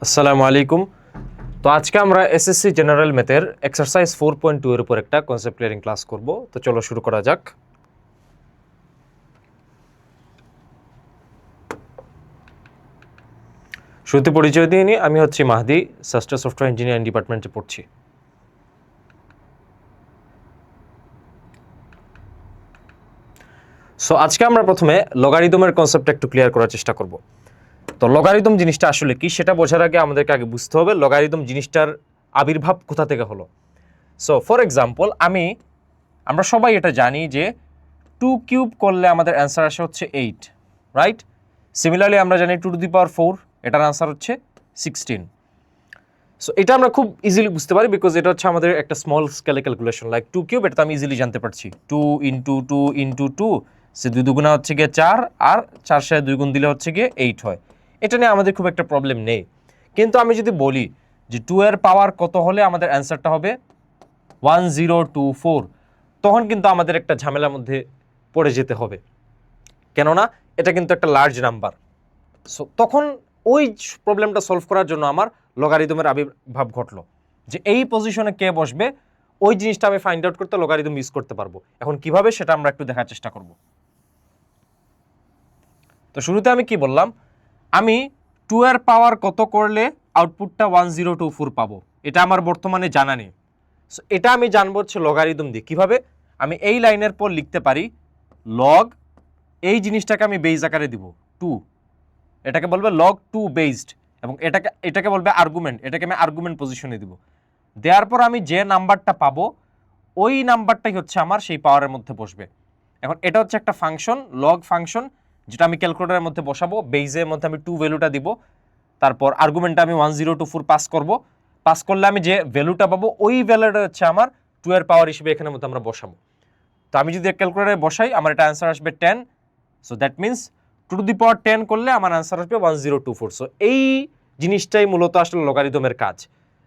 আসসালামু আলাইকুম। তো আজকে আমরা এসএসসি জেনারেল ম্যাথের এক্সারসাইজ 4.2 এর উপর একটা কনসেপ্ট ক্লিয়ারিং ক্লাস করব। তো চলো শুরু করা যাক। শুরুতে পরিচয় দিয়ে নিই, আমি হচ্ছি মাহদি, সাস্টার সফটওয়্যার ইঞ্জিনিয়ারিং ডিপার্টমেন্টে পড়ছি। সো আজকে আমরা প্রথমে লগারিদমের কনসেপ্টটা একটু ক্লিয়ার করার চেষ্টা করব। তো লগারিদম জিনিসটা আসলে কি সেটা বোঝার আগে আমাদেরকে আগে বুঝতে হবে লগারিদম জিনিসটার আবির্ভাব কোথা থেকে হলো। সো ফর এক্সাম্পল আমরা সবাই এটা জানি যে 2 কিউব করলে আমাদের অ্যান্সার আসে হচ্ছে 8, রাইট? সিমিলারলি আমরা জানি 2^4 এটার অ্যান্সার হচ্ছে 16। সো এটা আমরা খুব ইজিলি বুঝতে পারি বিকজ এটা হচ্ছে আমাদের একটা স্মল স্কেলে ক্যালকুলেশন। লাইক 2 কিউব এটা আমি ইজিলি জানতে পারছি, 2 ইন্টু 2 ইন্টু 2, সে 2 দুগুণা হচ্ছে গিয়ে 4, আর 4 সাথে 2 গুণ দিলে হচ্ছে গিয়ে 8 হয়। এটা নিয়ে আমাদের খুব একটা প্রবলেম নেই। কিন্তু আমি যদি বলি যে 2 এর পাওয়ার কত হলে আমাদের অ্যান্সারটা হবে 1024, তখন কিন্তু আমাদের একটা ঝামেলার মধ্যে পড়ে যেতে হবে, কেননা এটা কিন্তু একটা লার্জ নাম্বার। সো তখন ওই প্রবলেমটা সলভ করার জন্য আমার লগারিদমের আবির্ভাব ঘটলো, যে এই পজিশনে কে বসবে ওই জিনিসটা আমি ফাইন্ড আউট করতে লগারিদম ইউজ করতে পারবো। এখন কিভাবে সেটা আমরা একটু দেখার চেষ্টা করব। তো শুরুতে আমি কি বললাম, আমি 2 এর পাওয়ার কত করলে আউটপুটটা 1024 পাবো, এটা আমার বর্তমানে জানা নেই। সো এটা আমি জানবো হচ্ছে লগারিদম দিয়ে। কিভাবে? আমি এই লাইনের পর লিখতে পারি লগ, এই জিনিসটাকে আমি বেজ আকারে দিব 2, এটাকে বলবে লগ 2 বেসড, এবং এটাকে বলবে আর্গুমেন্ট, এটাকে আমি আর্গুমেন্ট পজিশনে দিব। দেওয়ার পর আমি যে নাম্বারটা পাবো ওই নাম্বারটাই হচ্ছে আমার সেই পাওয়ারের মধ্যে বসবে। এখন এটা হচ্ছে একটা ফাংশন, লগ ফাংশন, যেটা আমি ক্যালকুলেটরের মধ্যে বসাবো। বেজের মধ্যে আমি 2 ভ্যালুটা দিব, তারপর আর্গুমেন্টটা আমি 1024 পাস করব। পাস করলে আমি যে ভ্যালুটা পাবো ওই ভ্যালুটা হচ্ছে আমার 2 এর পাওয়ার হিসেবে এখানের মধ্যে আমরা বসাবো। তো আমি যদি ক্যালকুলেটরে বসাই আমার এটা অ্যান্সার আসবে 10। সো দ্যাট মিনস 2^10 করলে আমার অ্যান্সার আসবে 1024। সো এই জিনিসটাই মূলত আসলে লগারিদমের কাজ,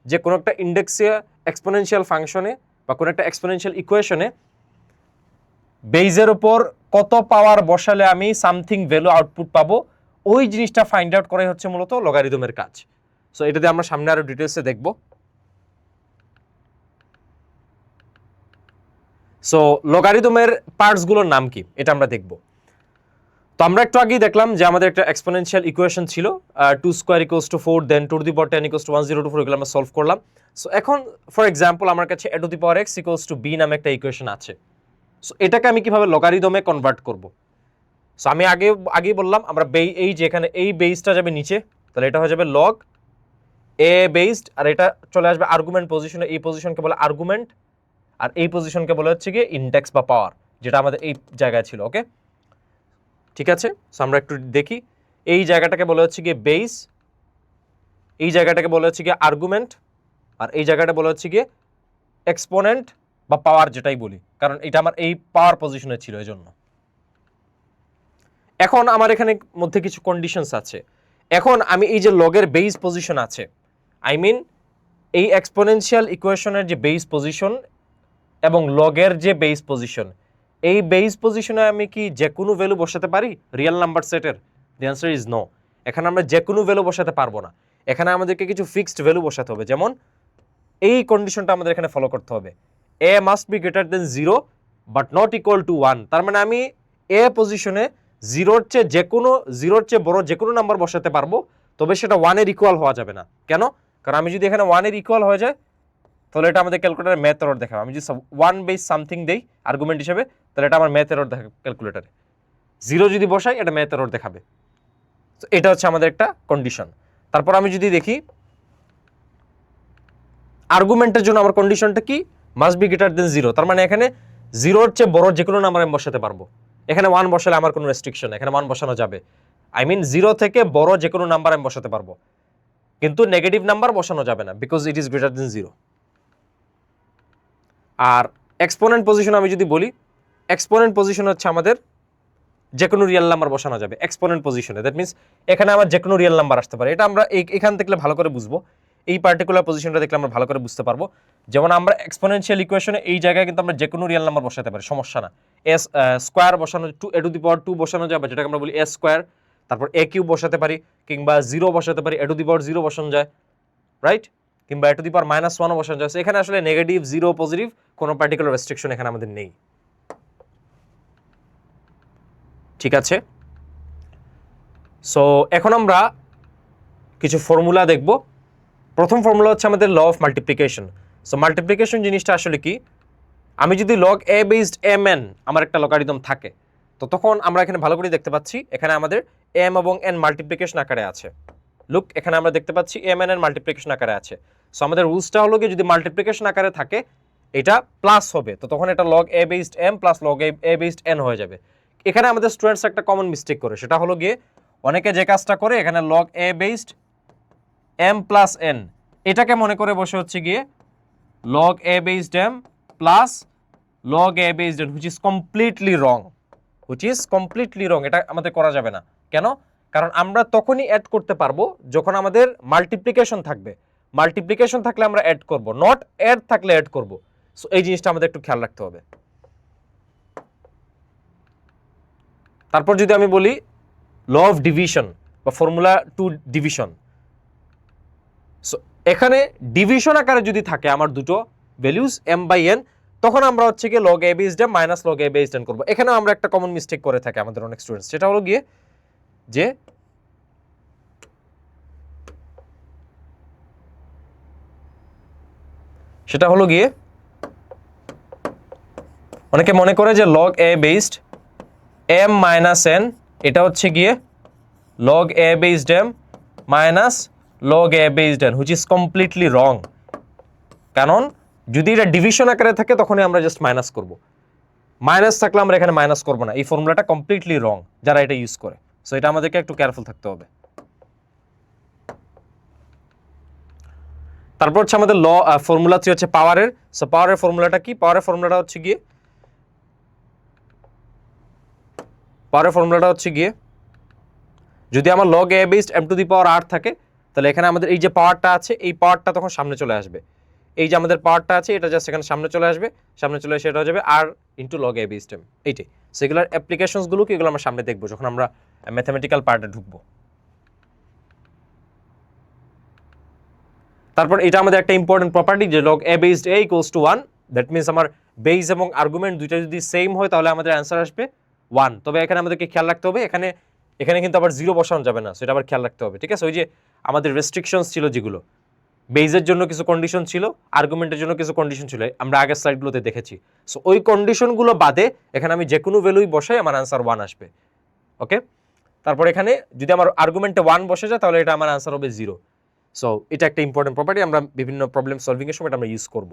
যে কোনো একটা ইন্ডেক্সে এক্সপোনেনশিয়াল ফাংশনে বা কোনো একটা এক্সপোনেনশিয়াল ইকুয়েশনে বেজের উপর কত পাওয়ার বসালে আমি সামথিং ভ্যালু আউটপুট পাবো, ওই জিনিসটা ফাইন্ড আউট করাই হচ্ছে মূলত লগারিদমের কাজ। সো এটাতে আমরা সামনে আরো ডিটেলসে দেখব। সো লগারিদমের পার্টসগুলোর নাম কি এটা আমরা দেখব। তো আমরা একটু আগেই দেখলাম যে আমাদের একটা এক্সপোনেনশিয়াল ইকুয়েশন ছিল 2² = 4, দেন 2^10 = 1024, এগুলো আমরা সলভ করলাম। সো এখন ফর এক্সাম্পল আমার কাছে a⁴x = b নামে একটা ইকুয়েশন আছে। সো এটাকে আমি কিভাবে লগারিদমে কনভার্ট করব? সো আমি আগেই বললাম আমরা এই যে এখানে এই বেসটা যাবে নিচে, তাহলে এটা হয়ে যাবে লগ a বেসড, আর এটা চলে আসবে আর্গুমেন্ট পজিশনে। এই পজিশনকে বলে আর্গুমেন্ট, আর এই পজিশনকে বলা হচ্ছে কি ইন্ডেক্স বা পাওয়ার, যেটা আমাদের এই জায়গায় ছিল। ওকে, ঠিক আছে। সো আমরা একটু দেখি, এই জায়গাটাকে বলা হচ্ছে গিয়ে বেস, এই জায়গাটাকে বলা হচ্ছে গিয়ে আর্গুমেন্ট, আর এই জায়গাটা বলা হচ্ছে গিয়ে এক্সপোনেন্ট বা পাওয়ার, যেটাই বলি, কারণ এটা আমার এই পাওয়ার পজিশনে ছিল এই জন্য। এখন আমার এখানে মধ্যে কিছু কন্ডিশনস আছে। এখন আমি এই যে লগের বেস পজিশন আছে, আই মিন এই এক্সপোনেনশিয়াল ইকুয়েশনের যে বেস পজিশন এবং লগের যে বেস পজিশন, এই বেস পজিশনে আমি কি যে কোনো ভ্যালু বসাতে পারি রিয়েল নাম্বার সেটের? The answer is no. এখানে আমরা যে কোনো ভ্যালু বসাতে পারবো না, এখানে আমাদেরকে কিছু ফিক্সড ভ্যালু বসাতে হবে। যেমন এই কন্ডিশনটা আমাদের এখানে ফলো করতে হবে, a must be greater than 0 but not equal to 1। তার মানে আমি এ পজিশনে জিরোর চেয়ে বড় যে কোনো নাম্বার বসাতে পারবো, তবে সেটা 1 এর ইকুয়াল হওয়া যাবে না। কেন? কারণ আমি যদি এখানে 1 এর ইকুয়াল হয়ে যায় তাহলে এটা আমাদের ক্যালকুলেটারে ম্যাথ এরর দেখাবে। আমি যদি 1 বেস সামথিং দেই আর্গুমেন্ট হিসেবে, তাহলে এটা আমার ম্যাথ এরর দেখাবে ক্যালকুলেটারে। 0 যদি বসাই এটা ম্যাথ এরর দেখাবে। তো এটা হচ্ছে আমাদের একটা কন্ডিশন। তারপর আমি যদি দেখি আর্গুমেন্টের জন্য আমার কন্ডিশনটা কি, মাস্ট বি গ্রেটার দেন 0। তার মানে এখানে 0-র চেয়ে বড় যে কোনো নাম্বার আমি বসাতে পারবো। এখানে 1 বসালে আমার কোনো রেস্ট্রিকশন, এখানে 1 বসানো যাবে। আই মিন 0 থেকে বড় যে কোনো নাম্বার আমি বসাতে পারবো, কিন্তু নেগেটিভ নাম্বার বসানো যাবে না, because it is greater than 0। আর এক্সপোনেন্ট পজিশন আমি যদি বলি, এক্সপোনেন্ট পজিশন হচ্ছে আমাদের যে কোনো রিয়েল নাম্বার বসানো যাবে এক্সপোনেন্ট পজিশনে। দ্যাট মিনস এখানে আমার যে কোনো রিয়েল নাম্বার আসতে পারে। এটা আমরা এখান থেকে ভালো করে বুঝবো, এই পার্টিকুলার পজিশনটা দেখলে আমরা ভালো করে বুঝতে পারবো। যেমন আমরা এক্সপোনেনশিয়াল ইকুয়েশনে এই জায়গায় কিন্তু আমরা যে কোনো রিয়েল নাম্বার বসাতে পারি, সমস্যা না। এস স্কোয়ার বসানো, a⁴ বসানো যাবে, যেটাকে আমরা বলি s²। তারপর এ কিউব বসাতে পারি, কিংবা 0 বসাতে পারি, এ টু দি পাওয়ার 0 বসানো যায়, রাইট, কিংবা এ টু দি পাওয়ার -1 বসানো যায়। এখানে আসলে নেগেটিভ, 0, পজিটিভ কোনো পার্টিকুলার রেস্ট্রিকশন এখানে আমাদের নেই। ঠিক আছে, সো এখন আমরা কিছু ফর্মুলা দেখব। প্রথম ফর্মুলা হচ্ছে আমাদের law of multiplication. So multiplication জিনিসটা আসলে কি, আমি যদি log a based M N আমার একটা লগারিদম থাকে, তো তখন আমরা এখানে ভালো করে দেখতে পাচ্ছি এখানে আমাদের এম এবং এন মাল্টিপ্লিকেশন আকারে আছে। লুক, এখানে আমরা দেখতে পাচ্ছি এম এন এর মাল্টিপ্লিকেশন আকারে আছে। সো আমাদের রুলসটা হলো কি, যদি মাল্টিপ্লিকেশন আকারে থাকে এটা প্লাস হবে, তো তখন এটা log a based M plus log a based N হয়ে যাবে। এখানে আমাদের স্টুডেন্টস একটা কমন মিস্টেক করে, সেটা হলো গিয়ে অনেকে যে কাজটা করে এখানে log a based M plus N এটাকে মনে করে বসে হচ্ছে গিয়ে log a based M plus log a based n, which is completely wrong, এটা আমাদের করা যাবে না। কেন? কারণ আমরা তখনই অ্যাড করতে পারবো যখন আমাদের মাল্টিপ্লিকেশন থাকবে। মাল্টিপ্লিকেশন থাকলে আমরা অ্যাড করব, নট অ্যাড থাকলে অ্যাড করব। সো এই জিনিসটা আমাদের একটু খেয়াল রাখতে হবে। তারপর যদি আমি বলি ল অফ ডিভিশন বা ফর্মুলা টু ডিভিশন, সো এখানে ডিভিশন আকারে যদি থাকে আমার দুটো ভ্যালুস m বাই n, তখন আমরা হচ্ছে গিয়ে log a based m minus log a based n করবো। এখানেও আমরা একটা কমন মিস্টেক করে থাকি আমাদের অনেক স্টুডেন্টস, সেটা হলো গিয়ে যে অনেকে মনে করে যে log a based m minus n এটা হচ্ছে গিয়ে log a based m minus log a based n, which is completely wrong। কারণ যদি এটা ডিভিশন আকারে থাকে তখনই আমরা জাস্ট মাইনাস করব, মাইনাস থাকলে আমরা এখানে মাইনাস করব না। এই ফর্মুলাটা কমপ্লিটলি রং যারা এটা ইউজ করে। সো এটা আমাদেরকে একটু কেয়ারফুল থাকতে হবে। তারপর হচ্ছে আমাদের ফর্মুলা 3 হচ্ছে পাওয়ারের। সো পাওয়ারের ফর্মুলাটা কি? পাওয়ারের ফর্মুলাটা হচ্ছে গিয়ে যদি আমার log a based m two the power r থাকে, তাহলে এখানে আমাদের এই যে পাওয়ারটা আছে এই পাওয়ারটা তখন সামনে চলে আসবে। এই যে আমাদের পাওয়ারটা আছে এটা জাস্ট এখানে সামনে চলে আসবে, সামনে চলে এসে এটা হয়ে যাবে r into log a based m। এইটাই সেগুলোর অ্যাপ্লিকেশনসগুলো কি, এগুলো আমরা সামনে দেখবো যখন আমরা ম্যাথমেটিক্যাল পার্টে ঢুকবো। তারপর এটা আমাদের একটা ইম্পর্টেন্ট প্রপার্টি যে log a based a equals to 1, that means আমার বেস এবং আর্গুমেন্ট দুইটা যদি সেম হয় তাহলে আমাদের অ্যান্সার আসবে 1। তবে এখানে আমাদেরকে খেয়াল রাখতে হবে এখানে কিন্তু আবার 0 বসানো যাবে না, সেটা আবার খেয়াল রাখতে হবে। ঠিক আছে, ওই যে আমাদের রেস্ট্রিকশনস ছিল যেগুলো, বেজের জন্য কিছু কন্ডিশন ছিল, আর্গুমেন্টের জন্য কিছু কন্ডিশন ছিল, আমরা আগের স্লাইডগুলোতে দেখেছি। সো ওই কন্ডিশনগুলো বাদে এখানে আমি যে কোনো ভ্যালুই বসাই আমার অ্যান্সার 1 আসবে। ওকে, তারপর এখানে যদি আমার আর্গুমেন্টে 1 বসে যায় তাহলে এটা আমার অ্যান্সার হবে 0। সো এটা একটা ইম্পর্টেন্ট প্রপার্টি, আমরা বিভিন্ন প্রবলেম সলভিং এর সময় এটা আমরা ইউজ করব।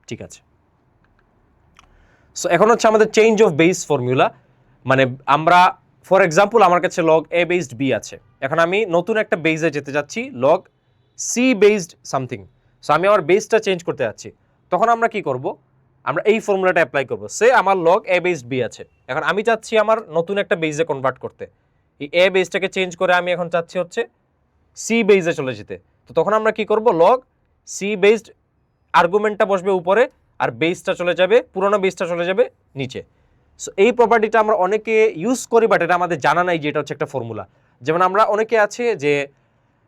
ঠিক আছে, সো এখন হচ্ছে আমাদের চেঞ্জ অফ বেস ফর্মুলা। মানে আমরা ফর এক্সাম্পল আমার কাছে log a based b আছে, এখন আমি নতুন একটা বেসে যেতে যাচ্ছি log c based something. So আমি আমার বেসটা চেঞ্জ করতে যাচ্ছি, তখন আমরা কি করব, আমরা এই ফর্মুলাটা অ্যাপ্লাই করব। সে আমার log a based b আছে, এখন আমি চাচ্ছি আমার নতুন একটা বেসে কনভার্ট করতে। এই a বেসটাকে চেঞ্জ করে আমি এখন চাচ্ছি হচ্ছে c বেসে চলে যেতে। তো তখন আমরা কি করব, log c based আর্গুমেন্টটা বসবে উপরে আর বেসটা চলে যাবে, পুরোনো বেসটা চলে যাবে নিচে। সো এই প্রপার্টিটা আমরা অনেকে ইউজ করি, বাট এটা আমাদের জানা নাই যে এটা হচ্ছে একটা ফর্মুলা। যেমন আমরা অনেকে আছে যে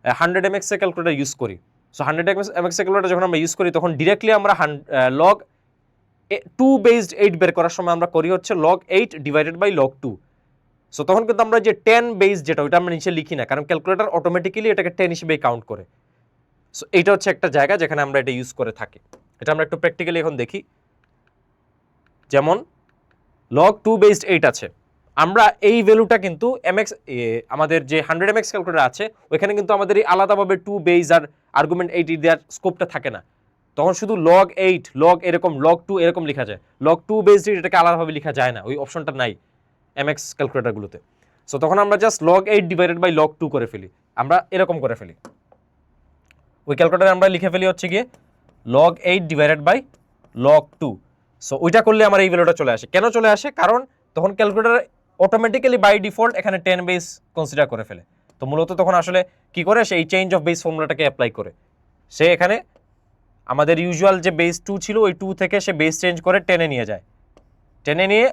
100 mx এর ক্যালকুলেটর ইউজ করি। সো 100 mx এর ক্যালকুলেটর যখন আমরা ইউজ করি তখন ডিরেক্টলি আমরা log 2 বেসড 8 বের করার সময় আমরা করি হচ্ছে log 8 divided by log 2। So তখন কিন্তু আমরা যে 10 বেস যেটা ওইটা আমরা নিচে লিখি না, কারণ ক্যালকুলেটর অটোমেটিক্যালি এটাকে 10 হিসেবেই কাউন্ট করে। সো এইটা হচ্ছে একটা জায়গা যেখানে আমরা এটা ইউজ করে থাকি। এটা আমরা একটু প্র্যাকটিক্যালি এখন দেখি। যেমন log 2 বেসড 8 আছে, আমরা এই ভ্যালুটা কিন্তু mx আমাদের যে 100 mx ক্যালকুলেটর আছে ওইখানে কিন্তু আমাদের এই আলাদাভাবে 2 বেস আর আর্গুমেন্ট 8 দেওয়ার স্কোপটা থাকে না, তখন শুধু log 8 log এরকম log 2 এরকম লেখা যায়। log 2 বেসড এটাকে আলাদাভাবে লেখা যায় না, ওই অপশনটা নাই mx ক্যালকুলেটরগুলোতে। সো তখন আমরা just log 8 divided by log 2 করে ফেলি, আমরা এরকম করে ফেলি। ওই ক্যালকুলেটরে আমরা লিখে ফেলি হচ্ছে গিয়ে log 8 divided by log 2। So ওইটা করলে আমার এই ভ্যালুটা চলে আসে। কেন চলে আসে? কারণ তখন ক্যালকুলেটর অটোমেটিক্যালি বাই ডিফল্ট এখানে 10 বেস কনসিডার করে ফেলে। তো মূলত তখন আসলে কি করে, সে এই চেঞ্জ অফ বেস ফর্মুলাটাকে অ্যাপ্লাই করে। সে এখানে আমাদের ইউজুয়াল যে বেস 2 ছিল ওই 2 থেকে সে বেস চেঞ্জ করে 10 এ নিয়ে যায়, 10 এ নিয়ে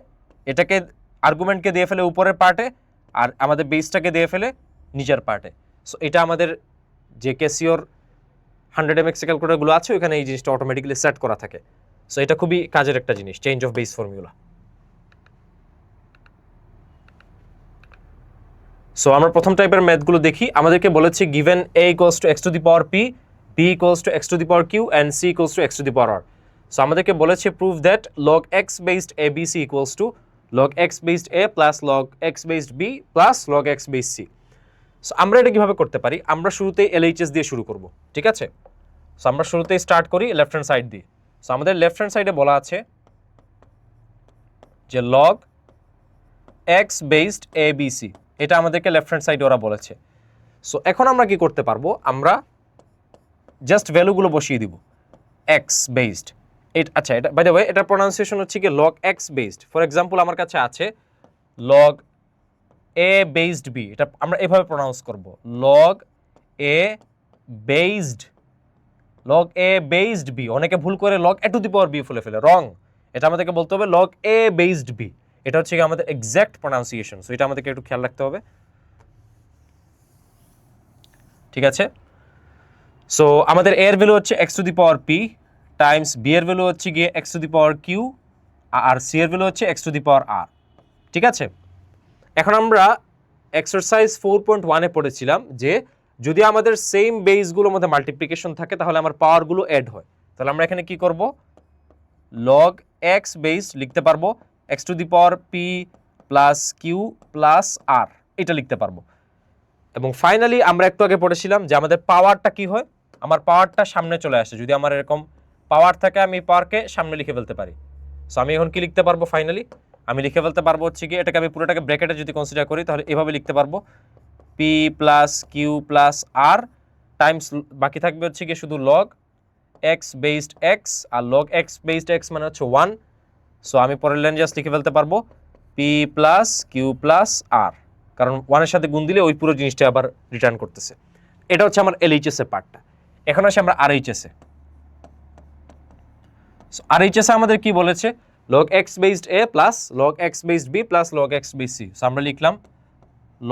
এটাকে আর্গুমেন্টকে দিয়ে ফেলে উপরের পার্টে, আর আমাদের বেসটাকে দিয়ে ফেলে নিচের পার্টে। সো এটা আমাদের যে ক্যাসিওর 100mx ক্যালকুলেটরগুলো আছে ওখানে এই জিনিসটা অটোমেটিক্যালি সেট করা থাকে। সো এটা খুবই কাজের একটা জিনিস, change of base formula. So আমরা প্রথম টাইপের ম্যাথগুলো দেখি। আমাদেরকে বলেছে given a equals to x to the power p, b equals to x to the power q and c equals to x to the power r। So আমাদেরকে বলেছে prove that log x based abc equals to log x based a plus log x based b plus log x based c। So আমরা এটা কিভাবে করতে পারি? আমরা শুরুতেই LHS দিয়ে শুরু করব, ঠিক আছে? সো আমরা শুরুতেই স্টার্ট করি লেফট হ্যান্ড সাইড দিয়ে। সো আমাদের লেফট হ্যান্ড সাইডে বলা আছে যে log x বেসড abc, এটা আমাদেরকে লেফট হ্যান্ড সাইডে ওরা বলেছে। সো এখন আমরা কি করতে পারবো? আমরা জাস্ট ভ্যালুগুলো বসিয়ে দিব x বেসড। আচ্ছা, এটা বাই দ্য ওয়ে এটা প্রোনাউন্সিয়েশন হচ্ছে কি log x based. For example আমার কাছে আছে log a বেসড b, এটা আমরা এভাবে প্রোনাউন্স করব log a বেসড b। অনেকে ভুল করে log a two the power b ফেলে রং। এটা আমাদেরকে বলতে হবে log a বেসড b। এটা হচ্ছে কি আমাদের এক্সাক্ট প্রোনাউন্সিয়েশন। সো এটা আমাদেরকে একটু খেয়াল রাখতে হবে, ঠিক আছে? সো আমাদের a এর ভ্যালু হচ্ছে x to the power p times b এর ভ্যালু হচ্ছে গিয়ে x to the power q আর c এর ভ্যালু হচ্ছে x to the power r, ঠিক আছে? এখন আমরা এক্সারসাইজ 4.1 এ পড়েছিলাম যে যদি আমাদের সেম বেসগুলোর মধ্যে মাল্টিপ্লিকেশন থাকে তাহলে আমার পাওয়ারগুলো অ্যাড হয়। তাহলে আমরা এখানে কি করব? log x বেস লিখতে পারবো x to the power p plus q plus r, এটা লিখতে পারবো। এবং ফাইনালি আমরা একটু আগে পড়েছিলাম যে আমাদের পাওয়ারটা কি হয়? আমার পাওয়ারটা সামনে চলে আসে। যদি আমার এরকম পাওয়ার থাকে আমি পাওয়ারকে সামনে লিখে ফেলতে পারি। সো আমি এখন কি লিখতে পারবো? ফাইনালি আমি লিখে ফেলতে পারবো হচ্ছে কি এটাকে আমি পুরোটাকে ব্র্যাকেটে যদি কনসিডার করি তাহলে এভাবে লিখতে পারবো p plus q plus r Times বাকি থাকবে হচ্ছে কি শুধু log x বেসড x, আর log x বেসড x মানে হচ্ছে 1। সো আমি পরের লাইন জাস্ট লিখে ফেলতে পারবো p plus q plus r, কারণ 1 এর সাথে গুণ দিলে ওই পুরো জিনিসটা আবার রিটার্ন করতেছে। এটা হচ্ছে আমার LHS এর পার্টটা। এখন আসি আমরা RHS এ। সো RHS এ আমাদের কি বলেছে? log x based a plus log x based b plus log x based c। So আমরা লিখলাম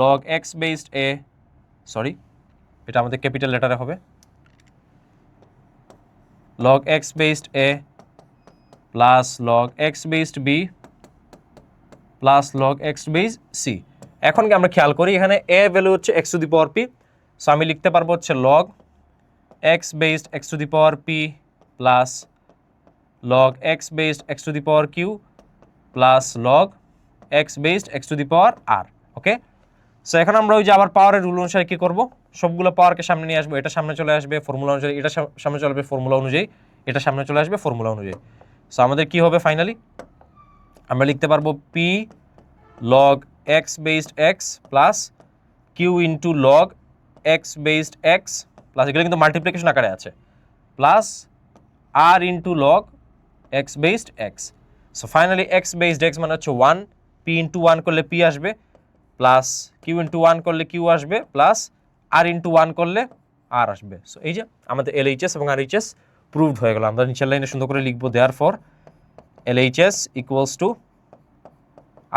log x based a, sorry এটা আমাদের ক্যাপিটাল লেটারে হবে, log x based a plus log x based b plus log x based c। এখন কি আমরা খেয়াল করি এখানে a ভ্যালু হচ্ছে x to the power p। So আমি লিখতে পারবো হচ্ছে log x based x to the power p plus log x based x to the power q plus log x based x to the power r। Okay, so এখন আমরা ওই যে আবার পাওয়ারের রুল অনুসারে কি করব? সবগুলো পাওয়ারকে সামনে নিয়ে আসবো। এটা সামনে চলে আসবে ফর্মুলা অনুযায়ী, এটা সামনে চলে আসবে ফর্মুলা অনুযায়ী, এটা সামনে চলে আসবে ফর্মুলা অনুযায়ী। সো আমাদের কি হবে ফাইনালি? আমরা লিখতে পারবো p log x based x plus q into log x based x plus, এগুলো কিন্তু মাল্টিপ্লিকেশন আকারে আছে, plus r into log x based x। So finally x based x মানে হচ্ছে 1, p ইন্টু 1 করলে p আসবে, প্লাস q ইন্টু 1 করলে q আসবে, প্লাস r ইন্টু 1 করলে r আসবে। সো এই যে আমাদের LHS এবং RHS প্রুভড হয়ে গেল। আমরা নিচের লাইনে সুন্দর করে লিখবো therefore LHS equals to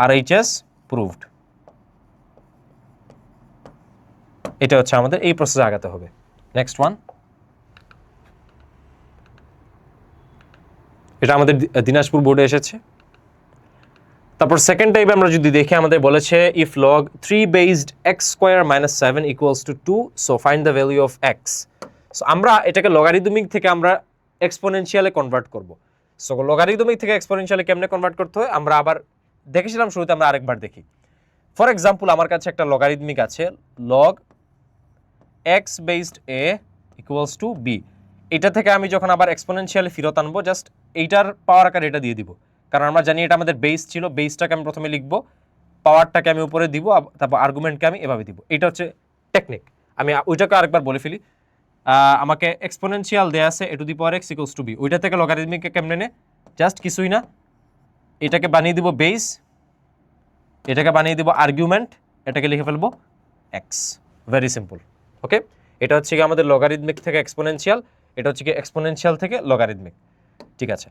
RHS proved. এটা হচ্ছে আমাদের এই প্রসেসে আগাতে হবে। নেক্সট ওয়ান, এটা আমাদের দিনাজপুর বোর্ডে এসেছে। তারপর সেকেন্ড টাইপে আমরা যদি দেখি আমাদের বলেছে if log 3 based x square minus 7 equals to 2 so find the value of x। So আমরা এটাকে লগারিদমিক থেকে আমরা এক্সপোনেনশিয়ালে কনভার্ট করব। সো লগারিদমিক থেকে এক্সপোনেনশিয়ালে কেমনে কনভার্ট করতে হয় আমরা আবার দেখেছিলাম শুরুতে, আমরা আরেকবার দেখি। ফর এক্সাম্পল আমার কাছে একটা লগারিদমিক আছে log x based a equals to b। এটা থেকে আমি যখন আবার এক্সপোনেনশিয়ালে ফেরত আনবো জাস্ট এইটার পাওয়ার আকারে এটা দিয়ে দিব, কারণ আমরা জানি এটা আমাদের বেস ছিল। বেসটাকে আমি প্রথমে লিখবো, পাওয়ারটাকে আমি উপরে দিব, তারপর আর্গুমেন্টকে আমি এভাবে দিব। এটা হচ্ছে টেকনিক। আমি ওইটাকে আরেকবার বলে ফেলি। আমাকে এক্সপোনেনশিয়াল দেয়া আছে a two the power x equals to b। ওইটা থেকে লগারিদমিককে কেমনে নে? জাস্ট কিছুই না, এটাকে বানিয়ে দিব বেস, এটাকে বানিয়ে দিব আর্গুমেন্ট, এটাকে লিখে ফেলবো x। Very simple. ওকে, এটা হচ্ছে কি আমাদের লগারিদমিক থেকে এক্সপোনেনশিয়াল, এটা হচ্ছে কি এক্সপোনেনশিয়াল থেকে লগারিদমিক, ঠিক আছে?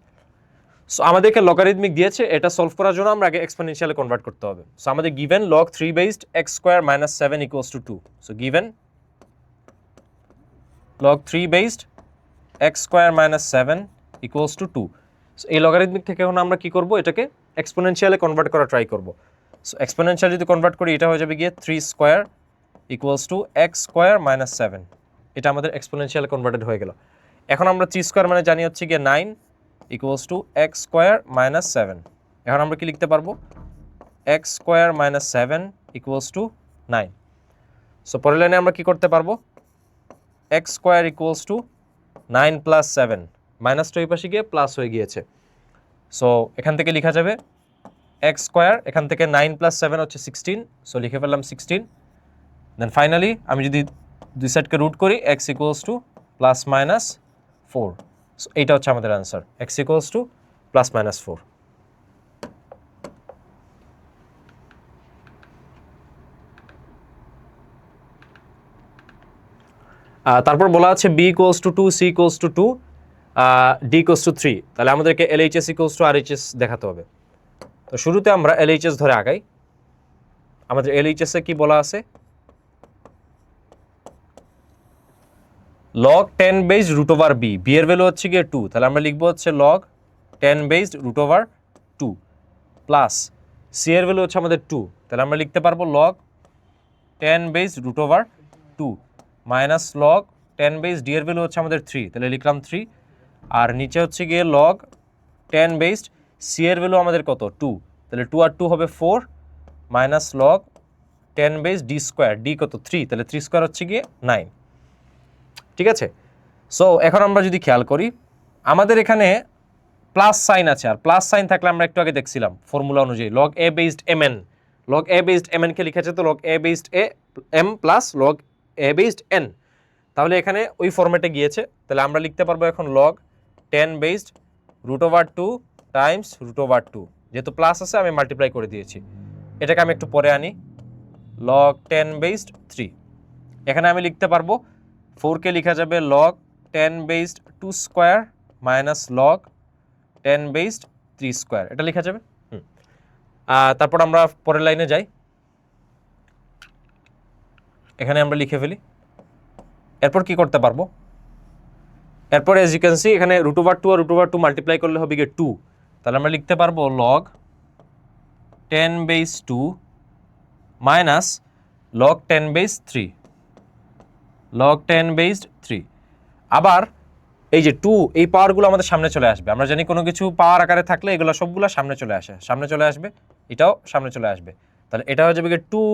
সো আমাদেরকে লগারিদমিক দিয়েছে, এটা সলভ করার জন্য আমরা আগে এক্সপোনেনশিয়ালে কনভার্ট করতে হবে। সো আমাদের given log 3 based x square minus 7 equals to 2। So given log 3 based x square minus 7 equals to 2। So এই লগারিদমিক থেকে এখন আমরা কি করব, এটাকে এক্সপোনেনশিয়ালে কনভার্ট করা ট্রাই করব। সো এক্সপোনেনশিয়াল যদি কনভার্ট করি এটা হয়ে যাবে গিয়ে 3 square equals to x square minus 7। এটা আমাদের এক্সপোনেনশিয়ালে কনভার্টেড হয়ে গেল। এখন আমরা 3 স্কয়ার মানে জানি হচ্ছে গিয়ে 9 equals to x square minus 7। এখন আমরা কি লিখতে পারবো, x square minus 7 equals to 9। So পরের লাইনে আমরা কি করতে পারবো, x square equals to 9 plus 7, মাইনাসটা ওই পাশে গিয়ে প্লাস হয়ে গিয়েছে। সো এখান থেকে লেখা যাবে x স্কয়ার, এখান থেকে 9 প্লাস 7 হচ্ছে 16, সো লিখে ফেললাম 16। দেন ফাইনালি আমি যদি দুই সাইডকে রুট করি x equals to plus minus 4। So এইটা হচ্ছে আমাদের answer, x equals to plus minus 4। তারপর বলা আছে b equals to 2, c equals to 2, d equals to 3। তাহলে আমাদেরকে LHS ইকুয়ালস টু RHS দেখাতে হবে। তো শুরুতে আমরা LHS ধরে আগাই। আমাদের LHS এ কি বলা আছে, log 10 based root over b, b এর ভ্যালু হচ্ছে গিয়ে 2, তাহলে আমরা লিখবো হচ্ছে log 10 based root over 2 plus c এর ভ্যালু হচ্ছে আমাদের 2, তাহলে আমরা লিখতে পারবো log 10 based root over 2 minus log 10 based d এর ভ্যালু হচ্ছে আমাদের 3, তাহলে লিখলাম 3। আর নিচে হচ্ছে গিয়ে log 10 বেসড c এর ভ্যালু আমাদের কত, 2, তাহলে 2 আর 2 হবে 4 minus log 10 based d square, d কত 3, তাহলে 3 স্কয়ার হচ্ছে গিয়ে 9। ঠিক আছে, সো এখন আমরা যদি খেয়াল করি আমাদের এখানে প্লাস সাইন আছে, আর প্লাস সাইন থাকলে আমরা একটু আগে দেখছিলাম ফর্মুলা অনুযায়ী log a based mn, log a based mn কে লিখেছে তো log a based a m plus log a based n, তাহলে এখানে ওই ফরম্যাটে গিয়েছে। তাহলে আমরা লিখতে পারবো এখন log 10 based root over 2 times root over 2, যেহেতু প্লাস আছে আমি মাল্টিপ্লাই করে দিয়েছি। এটাকে আমি একটু পরে আনি, log 10 বেসড 3। এখানে আমি লিখতে পারবো 4 কে লেখা যাবে log 10 based 2 square minus log 10 based 3 square, এটা লেখা যাবে। তারপর আমরা পরের লাইনে যাই, এখানে আমরা লিখে ফেলি। এরপর কি করতে পারবো, এরপর এজ ইউ ক্যান সি এখানে রুট ওভার 2 আর রুট ওভার 2 মাল্টিপ্লাই করলে হবে গিয়ে 2, তাহলে আমরা লিখতে পারবো log 10 base 2 minus log 10 base 3, log 10 based 3। আবার এই যে 2, এই পাওয়ারগুলো আমাদের সামনে চলে আসবে। আমরা জানি কোনো কিছু পাওয়ার আকারে থাকলে এগুলো সবগুলো সামনে চলে আসে, সামনে চলে আসবে, এটাও সামনে চলে আসবে। তাহলে এটা হয়ে যাবে গিয়ে 2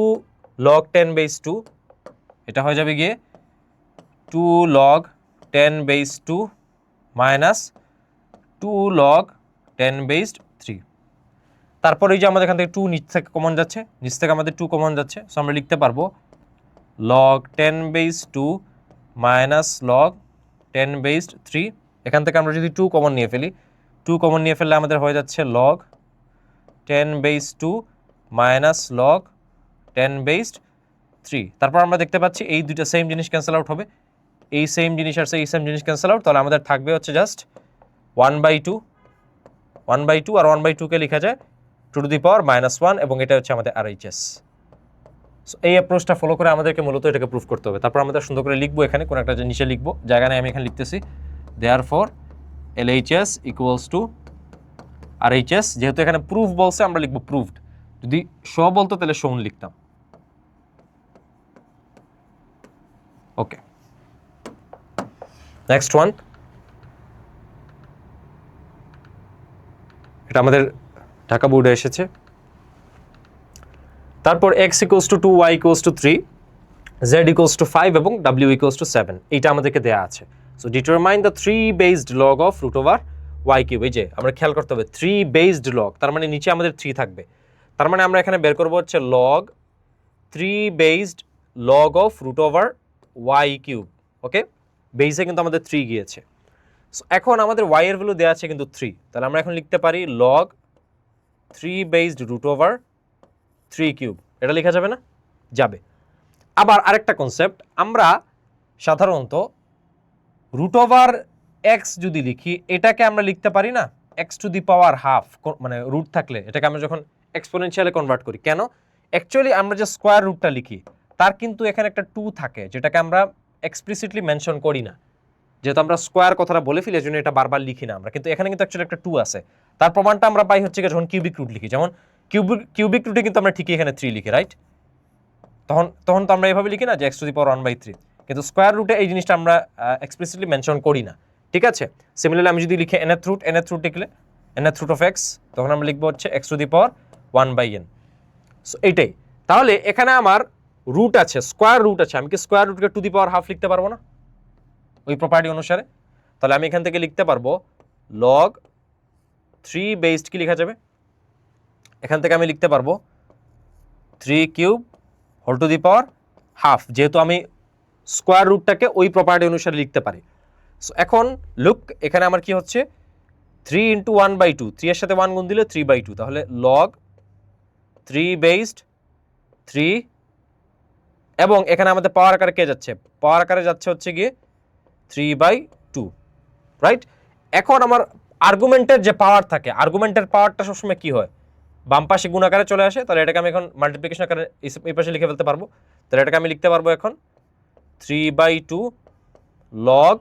log 10 বেস 2, এটা হয়ে যাবে গিয়ে 2 log 10 base 2 minus 2 log 10 based 3। তারপর এই যে আমাদের এখান থেকে 2 নিচ থেকে কমন যাচ্ছে, নিচ থেকে আমাদের 2 কমন যাচ্ছে, সো আমরা লিখতে পারবো log 10 base 2 minus log 10 based 3। এখান থেকে আমরা যদি 2 কমন নিয়ে ফেলি, 2 কমন নিয়ে ফেললে আমাদের হয়ে যাচ্ছে log 10 base 2 minus log 10 based 3। তারপর আমরা দেখতে পাচ্ছি এই দুইটা সেম জিনিস ক্যান্সেল আউট হবে, এই সেম জিনিস আর এই সেম জিনিস ক্যান্সেল আউট, তাহলে আমাদের থাকবে হচ্ছে জাস্ট 1/2, 1/2 আর 1/2 কে লেখা যায় 2 টু দি পাওয়ার -1, এবং এটা হচ্ছে আমাদের RHS। সো এই অ্যাপ্রোচটা ফলো করে আমাদেরকে মূলত এটাকে প্রুফ করতে হবে। তারপর আমরা সুন্দর করে লিখবো, এখানে কোনো একটা নিচে লিখবো, জায়গা নেই আমি এখানে লিখতেছি therefore LHS equals to RHS। যেহেতু এখানে প্রুফ বলছে আমরা লিখবো প্রুফড, যদি শো বলতো তাহলে শোন লিখতাম। ওকে, নেক্সট ওয়ান, এটা আমাদের ঢাকা বোর্ডে এসেছে। তারপর x equals to 2, y equals to 3, z equals to 5 এবং w ইকুয়ালস টু 7, এইটা আমাদেরকে দেয়া আছে। So determine the 3 based log of root over y cube. এই যে আমরা খেয়াল করতে হবে 3 বেসড লগ, তার মানে নিচে আমাদের 3 থাকবে, তার মানে আমরা এখানে বের করবো হচ্ছে log 3 based log of root over y cube. Okay, বেসে কিন্তু আমাদের 3 গিয়েছে। সো এখন আমাদের y এর ভ্যালু দেওয়া আছে কিন্তু 3, তাহলে আমরা এখন লিখতে পারি log 3 based root over 3 cube, এটা লেখা যাবে না? যাবে। আবার আরেকটা কনসেপ্ট, আমরা সাধারণত রুট ওভার এক্স যদি লিখি এটাকে আমরা লিখতে পারি না x to the power half মানে রুট থাকলে এটাকে আমরা যখন এক্সপোনেনশিয়ালে কনভার্ট করি, কেন? অ্যাকচুয়ালি আমরা যে স্কোয়ার রুটটা লিখি তার কিন্তু এখানে একটা 2 থাকে, যেটাকে আমরা এক্সপ্লিসিটলি মেনশন করি না, যেহেতু আমরা স্কোয়ার কথাটা বলে ফেলি এজন্য এটা বারবার লিখি না আমরা, কিন্তু এখানে কিন্তু অ্যাকচুয়ালি একটা 2 আছে। তার প্রমাণটা আমরা পাই হচ্ছে যখন কিউবিক রুট লিখি, যেমন কিউবিক রুটে কিন্তু আমরা ঠিকই এখানে 3 লিখি, রাইট? তখন তো আমরা এভাবে লিখি না যে এক্স টু দি পাওয়ার 1/3, কিন্তু স্কোয়ার রুটে এই জিনিসটা আমরা এক্সপ্লিসিটলি মেনশন করি না, ঠিক আছে? সিমিলারলি আমি যদি লিখি nth রুট লিখলে nth রুট অফ এক্স, তখন আমরা লিখবো হচ্ছে x to the power 1/n। So এইটাই, তাহলে এখানে আমার রুট আছে, স্কোয়ার রুট আছে, আমি কি স্কোয়ার রুটকে টু দি পাওয়ার হাফ লিখতে পারবো না ওই প্রপার্টি অনুসারে? তাহলে আমি এখান থেকে লিখতে পারবো লগ 3 বেসড কি লেখা যাবে, এখান থেকে আমি লিখতে পারবো 3 cube whole to the power half, যেহেতু আমি স্কোয়ার রুটটাকে ওই প্রপার্টি অনুসারে লিখতে পারি। সো এখন লুক, এখানে আমার কি হচ্ছে 3 ইন্টু 1/2, 3 এর সাথে 1 গুণ দিলে 3/2, তাহলে লগ 3 বেসড 3, এবং এখানে আমাদের পাওয়ার আকারে কে যাচ্ছে? পাওয়ার আকারে যাচ্ছে হচ্ছে গিয়ে 3/2, রাইট? এখন আমার আর্গুমেন্টের যে পাওয়ার থাকে, আর্গুমেন্টের পাওয়ারটা সবসময় কি হয়? বাম পাশে গুণ আকারে চলে আসে, তাহলে এটাকে আমি এখন মাল্টিপ্লিকেশন আকারে এই পাশে লিখে ফেলতে পারবো। তাহলে এটাকে আমি লিখতে পারবো এখন 3/2 লগ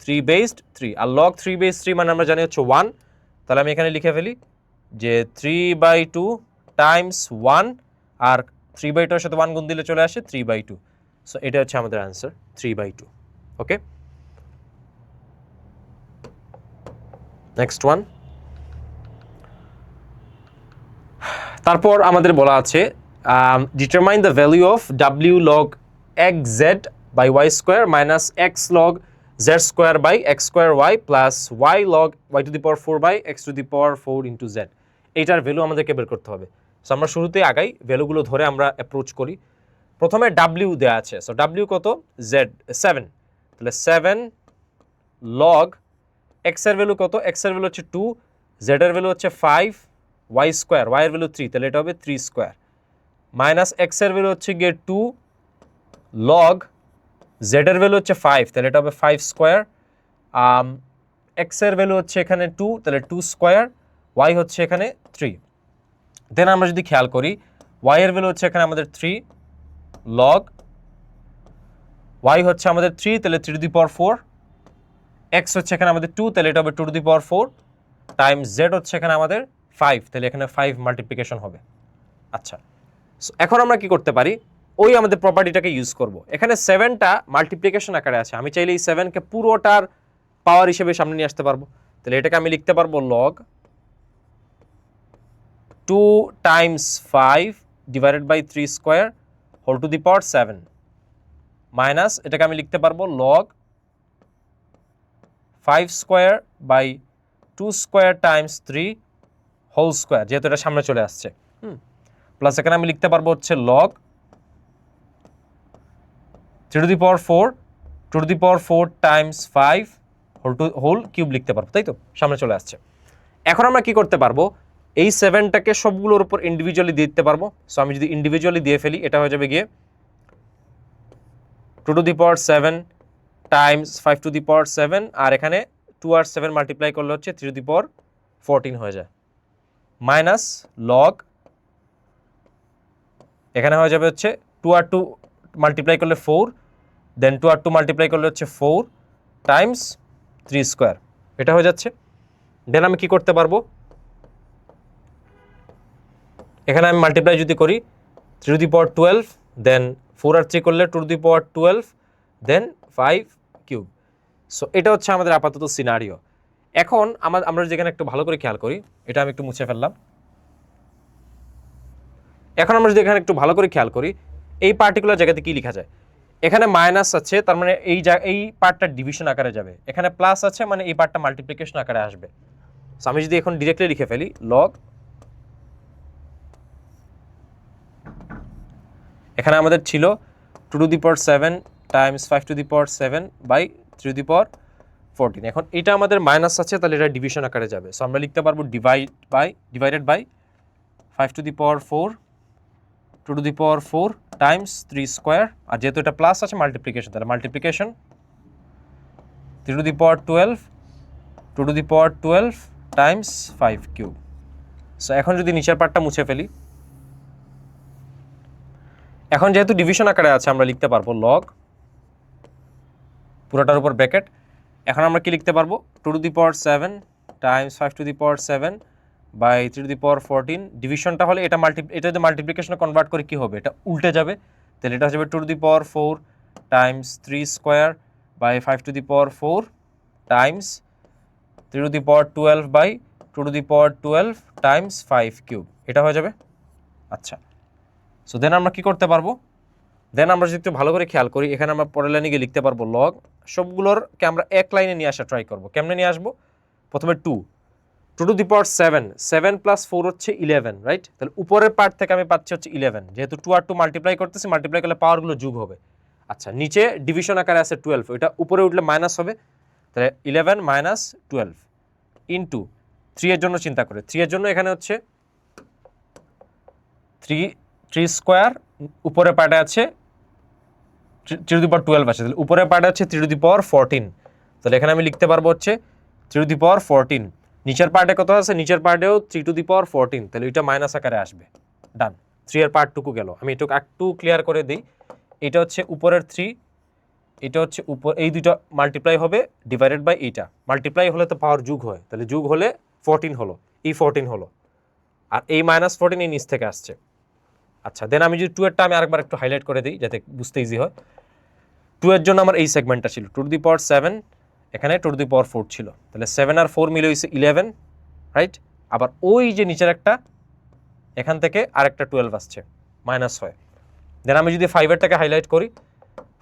3 বেসড 3, আর লগ 3 বেসড 3 মানে আমরা জানি হচ্ছে 1, তাহলে আমি এখানে লিখে ফেলি যে 3/2 টাইমস 1, আর 3/2 এর সাথে 1 গুণ দিলে চলে আসে 3/2। সো এটা হচ্ছে আমাদের অ্যান্সার 3/2। ওকে, নেক্সট ওয়ান। তারপর আমাদের বলা আছে determine the value of W log X Z by Y square minus X log Z square by X square Y plus Y log Y to the power 4 by X to the power 4 into Z. এইটার ভ্যালু আমাদেরকে বের করতে হবে। So আমরা শুরুতেই আগাই, ভ্যালুগুলো ধরে আমরা অ্যাপ্রোচ করি। প্রথমে ডাব্লিউ দেওয়া আছে, সো ডাব্লিউ কত? জেড 7, তাহলে 7 লগ এক্স এর ভ্যালু কত? এক্স এর ভ্যালু হচ্ছে 2, জেড এর ভ্যালু হচ্ছে 5, ওয়াই স্কোয়ার, ওয়াই এর ভ্যালু 3, তাহলে এটা হবে 3 স্কোয়ার, মাইনাস এক্স এর ভ্যালু হচ্ছে গিয়ে 2 লগ জেড এর ভ্যালু হচ্ছে 5, তাহলে এটা হবে 5 স্কোয়ার, এক্স এর ভ্যালু হচ্ছে এখানে 2, তাহলে 2 স্কোয়ার, ওয়াই হচ্ছে এখানে 3। দেন আমরা যদি খেয়াল করি ওয়াই এর ভ্যালু হচ্ছে এখানে আমাদের 3 লগ ওয়াই হচ্ছে আমাদের 3, তাহলে 3 টু দি পাওয়ার 4, এক্স হচ্ছে এখানে আমাদের 2, তাহলে এটা হবে 2 to the power 4 Times Z হচ্ছে এখানে আমাদের 5, তাহলে এখানে 5 মাল্টিপ্লিকেশন হবে। আচ্ছা, সো এখন আমরা কি করতে পারি? ওই আমাদের প্রপার্টিটাকে ইউজ করব। এখানে 7টা মাল্টিপ্লিকেশন আকারে আছে, আমি চাইলে এই 7কে পুরোটার পাওয়ার হিসেবে সামনে নিয়ে আসতে পারবো। তাহলে এটাকে আমি লিখতে পারবো log 2 times 5 divided by 3 square whole to the power 7, minus এটাকে আমি লিখতে পারবো log 5 square by 2 square times 3 whole square, যেহেতু এটা সামনে চলে আসছে, প্লাস এখানে আমি লিখতে পারবো হচ্ছে log 3 to the power 4 2 to the power 4 times 5 whole cube লিখতে পারবো, তাই তো? সামনে চলে আসছে। এখন আমরা কি করতে পারবো? এই 7টাকে সবগুলোর উপর ইন্ডিভিজুয়ালি দিয়ে দিতে পারবো। সো আমি যদি ইন্ডিভিজুয়ালি দিয়ে ফেলি, এটা হয়ে যাবে গিয়ে 2 to the power 7 times 5 to the power 7, আর এখানে 2 আর 7 মাল্টিপ্লাই করলে হচ্ছে 3 টু দি পাওয়ার 14 হয়ে যায়, মাইনাস লগ এখানে হয়ে যাবে হচ্ছে 2 আর 2 মাল্টিপ্লাই করলে 4, দেন 2 আর 2 মাল্টিপ্লাই করলে হচ্ছে 4 টাইমস 3 স্কোয়ার, এটা হয়ে যাচ্ছে। দেন আমি কি করতে পারবো? এখানে আমি মাল্টিপ্লাই যদি করি 3 টু দি পাওয়ার 12, দেন 4 আর 3 করলে 2 to the power 12, then 5 cube. So এটা হচ্ছে আমাদের আপাতত সিনারিও। এখন আমরা যেখানে একটু ভালো করে খেয়াল করি, এটা আমি একটু মুছে ফেললাম। এখন আমরা যদি এখানে একটু ভালো করে খেয়াল করি, এই পার্টিকুলার জায়গাতে কি লেখা যায়? এখানে মাইনাস আছে, তার মানে এই পার্টটা ডিভিশন আকারে যাবে, এখানে প্লাস আছে মানে এই পার্টটা মাল্টিপ্লিকেশন আকারে আসবে। সো আমি যদি এখন ডিরেক্টলি লিখে ফেলি লগ, এখানে আমাদের ছিল 2 to the power 7 times 5 to the power 7 by 3 to the power 14, এখন এটা আমাদের মাইনাস আছে, তাহলে এটা ডিভিশন আকারে যাবে। সো আমরা লিখতে পারবো divided by 5 to the power 4 2 to the power 4 times 3 square, আর যেহেতু এটা প্লাস আছে মাল্টিপ্লিকেশন, তাহলে multiplication 3 to the power 12 2 to the power 12 times 5 cube. So এখন যদি নিচের পার্টটা মুছে ফেলি, এখন যেহেতু ডিভিশন আকারে আছে আমরা লিখতে পারবো লগ পুরোটার উপর ব্র্যাকেট। এখন আমরা কি লিখতে পারবো 2 to the power 7 times 5 to the power 7 by 3 to the power 14। ডিভিশনটা হলে এটা এটা যদি মাল্টিপ্লিকেশনে কনভার্ট করে কি হবে, এটা উল্টে যাবে, তাহলে এটা হয়ে যাবে 2 to the power 4 times 3 square by 5 to the power 4 times 3 to the power 12 by 2 to the power 12 times 5 cube, এটা হয়ে যাবে। আচ্ছা, সো দেন আমরা কি করতে পারবো, দেন আমরা যদি একটু ভালো করে খেয়াল করি, এখানে আমরা পরের লাইনে গিয়ে লিখতে পারবো লগ সবগুলোরকে আমরা এক লাইনে নিয়ে আসা ট্রাই করবো। কেমনে নিয়ে আসবো, প্রথমে 2 টু দি পাওয়ার 7 প্লাস 4 হচ্ছে 11, রাইট? তাহলে উপরের পার্ট থেকে আমি পাচ্ছি হচ্ছে 11, যেহেতু 2 আর 2 মাল্টিপ্লাই করতেছি, মাল্টিপ্লাই করলে পাওয়ারগুলো যোগ হবে। আচ্ছা, নিচে ডিভিশন আকারে আছে 12, ওইটা উপরে উঠলে মাইনাস হবে, তাহলে 11 মাইনাস 12 ইন্টু 3 এর জন্য চিন্তা করে, 3 এর জন্য এখানে হচ্ছে 3 স্কোয়ার, উপরে পার্টে আছে 3 টু দি পাওয়ার 12 আছে, তাহলে উপরের পার্টে আছে 3 টু দি পাওয়ার 14, তাহলে এখানে আমি লিখতে পারবো হচ্ছে 3 টু দি পাওয়ার 14। নিচের পার্টে কত আছে, নিচের পার্টেও 3 টু দি পাওয়ার 14, তাহলে এটা মাইনাস আকারে আসবে। ডান, 3 এর পার্টটুকু গেল। আমি এটুকু একটু ক্লিয়ার করে দিই, এটা হচ্ছে উপরের 3, এটা হচ্ছে উপর, এই দুটো মাল্টিপ্লাই হবে ডিভাইডেড বাই এইটা, মাল্টিপ্লাই হলে তো পাওয়ার যোগ হয়, তাহলে যোগ হলে 14 হলো, এই 14 হলো, আর এই -14 এই নিচ থেকে আসছে। আচ্ছা, দেন আমি যদি 2 এরটা আমি আরেকবার একটু হাইলাইট করে দিই যাতে বুঝতে ইজি হয়। 2 এর জন্য আমার এই সেগমেন্টটা ছিল 2 টু দি পাওয়ার 7, এখানে 2 টু দি পাওয়ার 4 ছিল, তাহলে 7 আর 4 মিলে হয়েছে 11, রাইট? আবার ওই যে নিচের একটা, এখান থেকে আরেকটা 12 আসছে, মাইনাস হয়। দেন আমি যদি 5 এরটাকে হাইলাইট করি,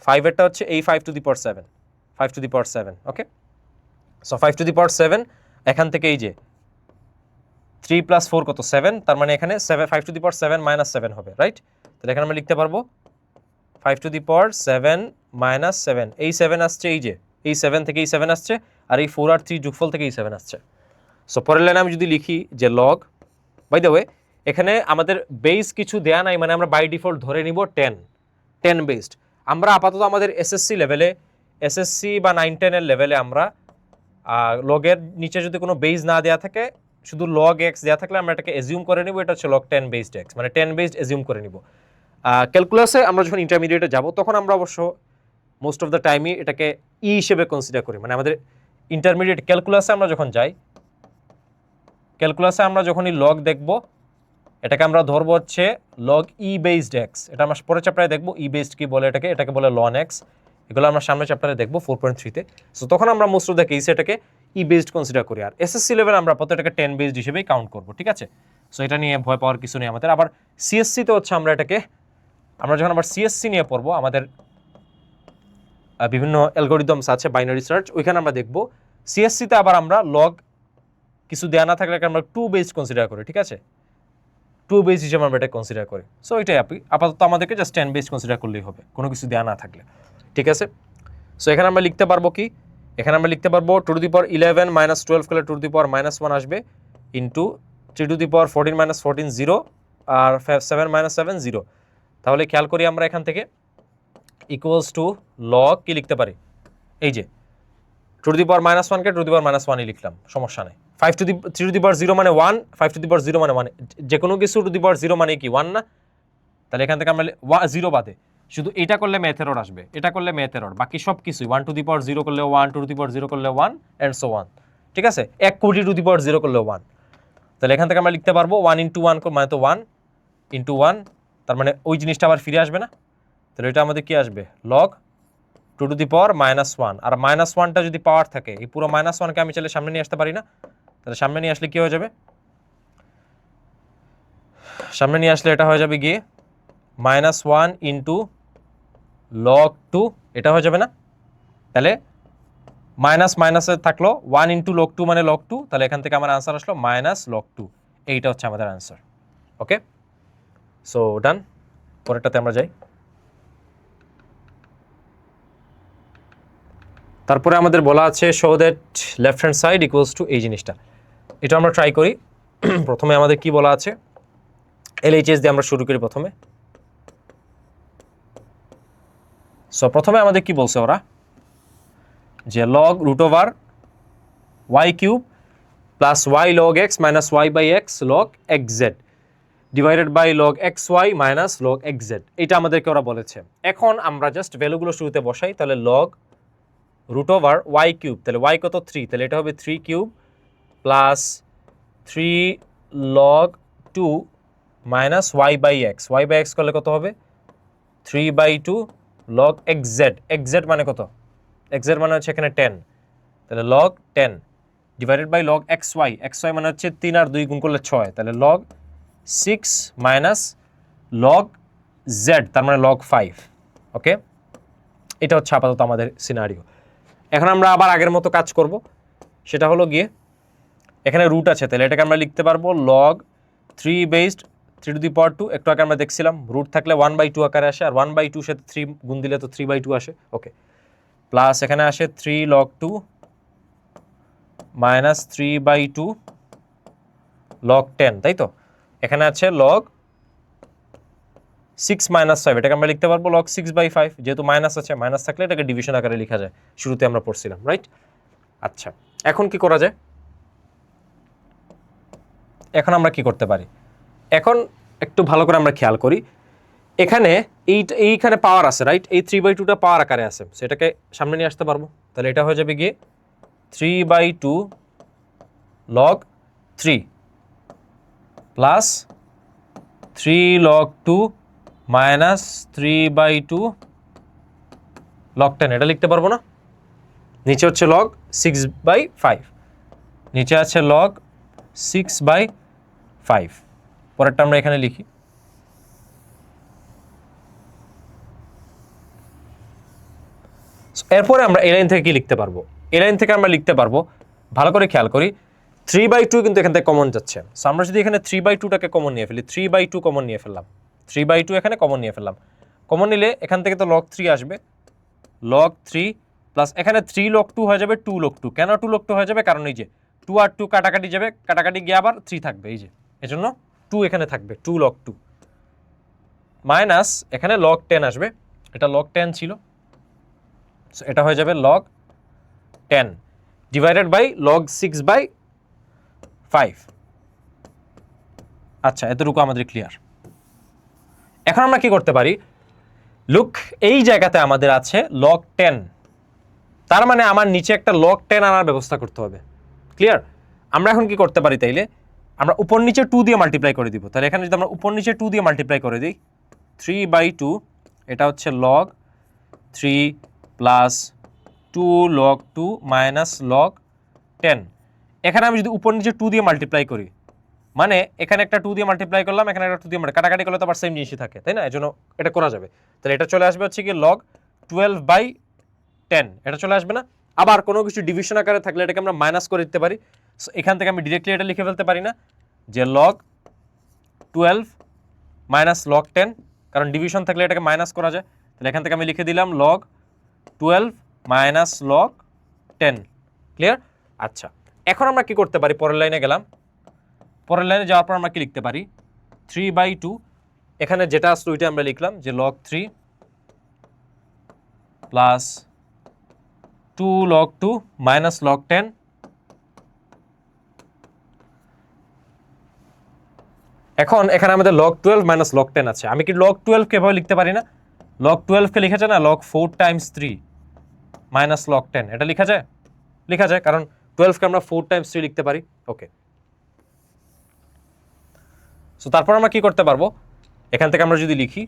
5 এরটা হচ্ছে এই 5 to the power 7, 5 to the power 7, okay? So 5 to the power 7, এখান থেকে এই যে 3 প্লাস 4 কত 7, তার মানে এখানে 5 টু দি পাওয়ার 7 মাইনাস 7 হবে, রাইট? তাহলে এখানে আমরা লিখতে পারবো 5 টু দি পাওয়ার 7 মাইনাস 7, এই 7 আসছে, এই যে এই 7 থেকে এই 7 আসছে, আর এই 4 আর 3 যোগফল থেকে এই 7 আসছে। সো পরের লাইনে আমি যদি লিখি যে লগ, বাই দ্য ওয়ে এখানে আমাদের বেস কিছু দেয়া নাই, মানে আমরা বাই ডিফল্ট ধরে নিব 10 বেসড। আমরা আপাতত আমাদের এসএসসি লেভেলে, এসএসসি বা 9-10 এর লেভেলে আমরা লগের নিচে যদি কোনো বেস না দেওয়া থাকে, শুধু লগ এক্স দেওয়া থাকলে আমরা এটাকে এজিউম করে নিব এটা হচ্ছে লগ 10 বেসড এক্স, মানে 10 বেসড এজিউম করে নিব। ক্যালকুলাসে আমরা যখন ইন্টারমিডিয়েটে যাব তখন আমরা অবশ্য মোস্ট অফ দ্য টাইমই এটাকে ই হিসেবে কনসিডার করি, মানে আমাদের ইন্টারমিডিয়েট ক্যালকুলাসে আমরা যখন যাই, ক্যালকুলাসে আমরা যখনই লগ দেখব এটাকে আমরা ধরবো হচ্ছে লগ ই বেসড এক্স, এটা আমরা পরের চ্যাপ্টারে দেখবো ই বেসড কি বলে, এটাকে বলে লন এক্স, এগুলো আমরা সামনের চ্যাপ্টারে দেখবো 4.3-তে। সো তখন আমরা মোস্ট অফ দ্য কেসে এটাকে ই বেসড কনসিডার করি, আর এসএসসি লেভেল আমরা আপাতত এটাকে 10 বেসড হিসেবেই কাউন্ট করবো, ঠিক আছে? সো এটা নিয়ে ভয় পাওয়ার কিছু নেই আমাদের। আবার সিএসসিতে হচ্ছে আমরা এটাকে, আমরা যখন আবার সিএসসি নিয়ে পড়বো, আমাদের বিভিন্ন অ্যালগরিদমস আছে, বাইনারি সার্চ, ওইখানে আমরা দেখবো সিএসসিতে আবার আমরা লগ কিছু দেয়া না থাকলে আমরা 2 বেসড কনসিডার করি, ঠিক আছে? 2 বেস হিসেবে আমরা এটা কনসিডার করি। সো এটাই আপাতত আমাদেরকে জাস্ট 10 বেস কনসিডার করলেই হবে, কোনো কিছু দেয়া না থাকলে, ঠিক আছে? সো এখানে আমরা লিখতে পারবো কি, এখানে আমরা লিখতে পারবো 2 টু দি পাওয়ার 11 মাইনাস 12 করলে 2 টু দি পাওয়ার -1 আসবে, into 3 to the power 14 minus 14 0, আর 7 মাইনাস 7 0। তাহলে খেয়াল করি আমরা এখান থেকে ইকুয়ালস টু লগ কি লিখতে পারি, এই যে 2 to the power -1 K 2 to the পাওয়ার -1ই লিখলাম, সমস্যা নাই। 3 টু দি পাওয়ার 0 মানে 1, 5 টু দি পাওয়ার 0 মানে 1, যে কোনো কিছু টু দি পাওয়ার 0 মানে কি 1 না? তাহলে এখান থেকে আমরা 0 বাদে শুধু এটা করলে ম্যাথ এরর আসবে, এটা করলে ম্যাথ এরর, বাকি সব কিছুই 1 টু দি পাওয়ার 0 করলে 1, 2 টু দি পাওয়ার 0 করলে 1 এন্ড সো অন, ঠিক আছে? 1 কোটি টু দি পাওয়ার 0 করলে 1, তাহলে এখান থেকে আমরা লিখতে পারবো 1 ইন্টু 1 মানে তো 1 ইন্টু 1, তার মানে ওই জিনিসটা আবার ফিরে আসবে না, তাহলে এটা আমাদের কি আসবে লগ 2 টু দি পাওয়ার -1, আর -1টা যদি পাওয়ার থাকে, এই পুরো -1কে আমি চাইলে সামনে নিয়ে আসতে পারি না? তাহলে সামনে নিয়ে আসলে কি হয়ে যাবে, সামনে নিয়ে আসলে এটা হয়ে যাবে গিয়ে -1 ইন্টু লগ 2, এটা হয়ে যাবে না? তাহলে মাইনাস মাইনাসে থাকলো 1 ইন্টু লগ 2 মানে লগ 2, তাহলে এখান থেকে আমার আনসার আসলো মাইনাস লগ 2, এইটা হচ্ছে আমাদের আনসার। ওকে, সো ডান, পরেরটাতে আমরা যাই। তারপরে আমাদের বলা আছে show that left hand side equals to এই জিনিসটা, এটা আমরা ট্রাই করি। প্রথমে আমাদের কি বলা আছে, এলএইচএস দিয়ে আমরা শুরু করি প্রথমে। সো প্রথমে আমাদের কি বলছে ওরা, যে log √y³ plus Y log X minus Y by X log X Z divided by log X Y minus log X Z. এটা আমাদেরকে ওরা বলেছে। এখন আমরা জাস্ট ভ্যালুগুলো শুরুতে বসাই। তাহলে log root over Y cube, তাহলে ওয়াই কত 3, তাহলে এটা হবে 3 cube plus 3 log 2 minus Y by X করলে কত হবে 3/2 লগ এক্স জেড মানে কত, এক্স জেড মানে হচ্ছে এখানে 10, তাহলে log 10 divided by log X Y মানে হচ্ছে 3 আর 2 গুণ করলে 6, তাহলে লগ 6 মাইনাস লগ জেড তার মানে লগ 5। ওকে, এটা হচ্ছে আপাতত আমাদের সিনারিও। এখন আমরা আবার আগের মতো কাজ করব, সেটা হলো গিয়ে এখানে রুট আছে, তাহলে এটাকে আমরা লিখতে পারবো লগ 3/2, একটু আগে আমরা দেখছিলাম রুট থাকলে 1/2 আকারে আসে, আর 1/2 সাথে 3 গুণ দিলে তো 3/2 আসে। ওকে, প্লাস এখানে আসে 3 log 2 মাইনাস 3/2 log 10, তাই তো। এখানে আছে লগ 6 মাইনাস 5, এটাকে আমরা লিখতে পারবো লগ 6/5, যেহেতু মাইনাস আছে, মাইনাস থাকলে এটাকে ডিভিশন আকারে লেখা যায়, শুরুতে আমরা পড়ছিলাম, রাইট। আচ্ছা, এখন কি করা যায়, এখন আমরা কি করতে পারি, এখন একটু ভালো করে আমরা খেয়াল করি, এখানে এইখানে পাওয়ার আছে, রাইট, এই 3/2টা পাওয়ার আকারে আছে, সেটাকে সামনে নিয়ে আসতে পারবো। তাহলে এটা হয়ে যাবে গিয়ে 3/2 log 3 plus 3 log 2 minus 3/2 log 10, এটা লিখতে পারবো না। নিচে হচ্ছে log 6/5, নিচে আছে log 6/5, পরেরটা আমরা এখানে লিখি। এরপরে আমরা এই লাইন থেকে কি লিখতে পারবো, এই লাইন থেকে আমরা লিখতে পারবো, ভালো করে খেয়াল করি, 3/2 কিন্তু এখান থেকে কমন যাচ্ছে। সো আমরা যদি এখানে 3/2টাকে কমন নিয়ে ফেলি, 3/2 কমন নিয়ে ফেললাম, 3/2 এখানে কমন নিয়ে ফেললাম, কমন নিলে এখান থেকে তো log 3 আসবে, log 3 প্লাস এখানে 3 log 2 হয়ে যাবে 2 log 2, কেন 2 log 2 হয়ে যাবে, কারণ এই যে 2 আর 2 কাটাকাটি যাবে, কাটাকাটি গিয়ে আবার 3 থাকবে, এই যে এজন্য 2 এখানে থাকবে, 2 log 2 মাইনাস এখানে log 10 আসবে, এটা log 10 ছিল, সো এটা হয়ে যাবে log 10 ডিভাইডেড বাই log 6/5। আচ্ছা, এতটুকু আমাদের ক্লিয়ার। এখন আমরা কি করতে পারি, লুক এই জায়গাতে আমাদের আছে log 10, তার মানে আমার নিচে একটা log 10 আনার ব্যবস্থা করতে হবে, ক্লিয়ার। আমরা এখন কি করতে পারি, তাইলে আমরা উপর নিচে 2 দিয়ে মাল্টিপ্লাই করে দিব। তাহলে এখানে যদি আমরা উপর নিচে 2 দিয়ে মাল্টিপ্লাই করে দিই, 3/2 এটা হচ্ছে log 3 plus 2 log 2 minus log 10। এখানে আমি যদি উপর নিচে 2 দিয়ে মাল্টিপ্লাই করি, মানে এখানে একটা 2 দিয়ে মাল্টিপ্লাই করলাম, এখানে একটা 2 দিয়ে কাটাকাটি করলে তো আবার সেম জিনিসই থাকে, তাই না, এজন্য এটা করা যাবে। তাহলে এটা চলে আসবে হচ্ছে কি log 12/10, এটা চলে আসবে না। আবার কোনো কিছু ডিভিশন আকারে থাকলে এটাকে আমরা মাইনাস করে দিতে পারি। সো এখান থেকে আমি ডিরেক্টলি এটা লিখে ফেলতে পারি না যে log 12 মাইনাস log 10, কারণ ডিভিশন থাকলে এটাকে মাইনাস করা যায়। তাহলে এখান থেকে আমি লিখে দিলাম log 12 মাইনাস log 10, ক্লিয়ার। আচ্ছা, এখন আমরা কি করতে পারি, পরের লাইনে গেলাম, পরের লাইনে যাওয়ার পর আমরা কি লিখতে পারি, 3/2 এখানে যেটা আসলো ওইটা আমরা লিখলাম যে log 3 plus 2 log 2 minus log 10। এখন এখানে আমাদের log 12 মাইনাস log 10 আছে, আমি কি log 12 কে এভাবে লিখতে পারি না, log 12 কে লিখা যায় না log 4 টাইমস 3 মাইনাস log 10, এটা লিখা যায়, লিখা যায়, কারণ 12 কে আমরা 4 টাইমস 3 লিখতে পারি। ওকে, সো তারপর আমরা কি করতে পারবো, এখান থেকে আমরা যদি লিখি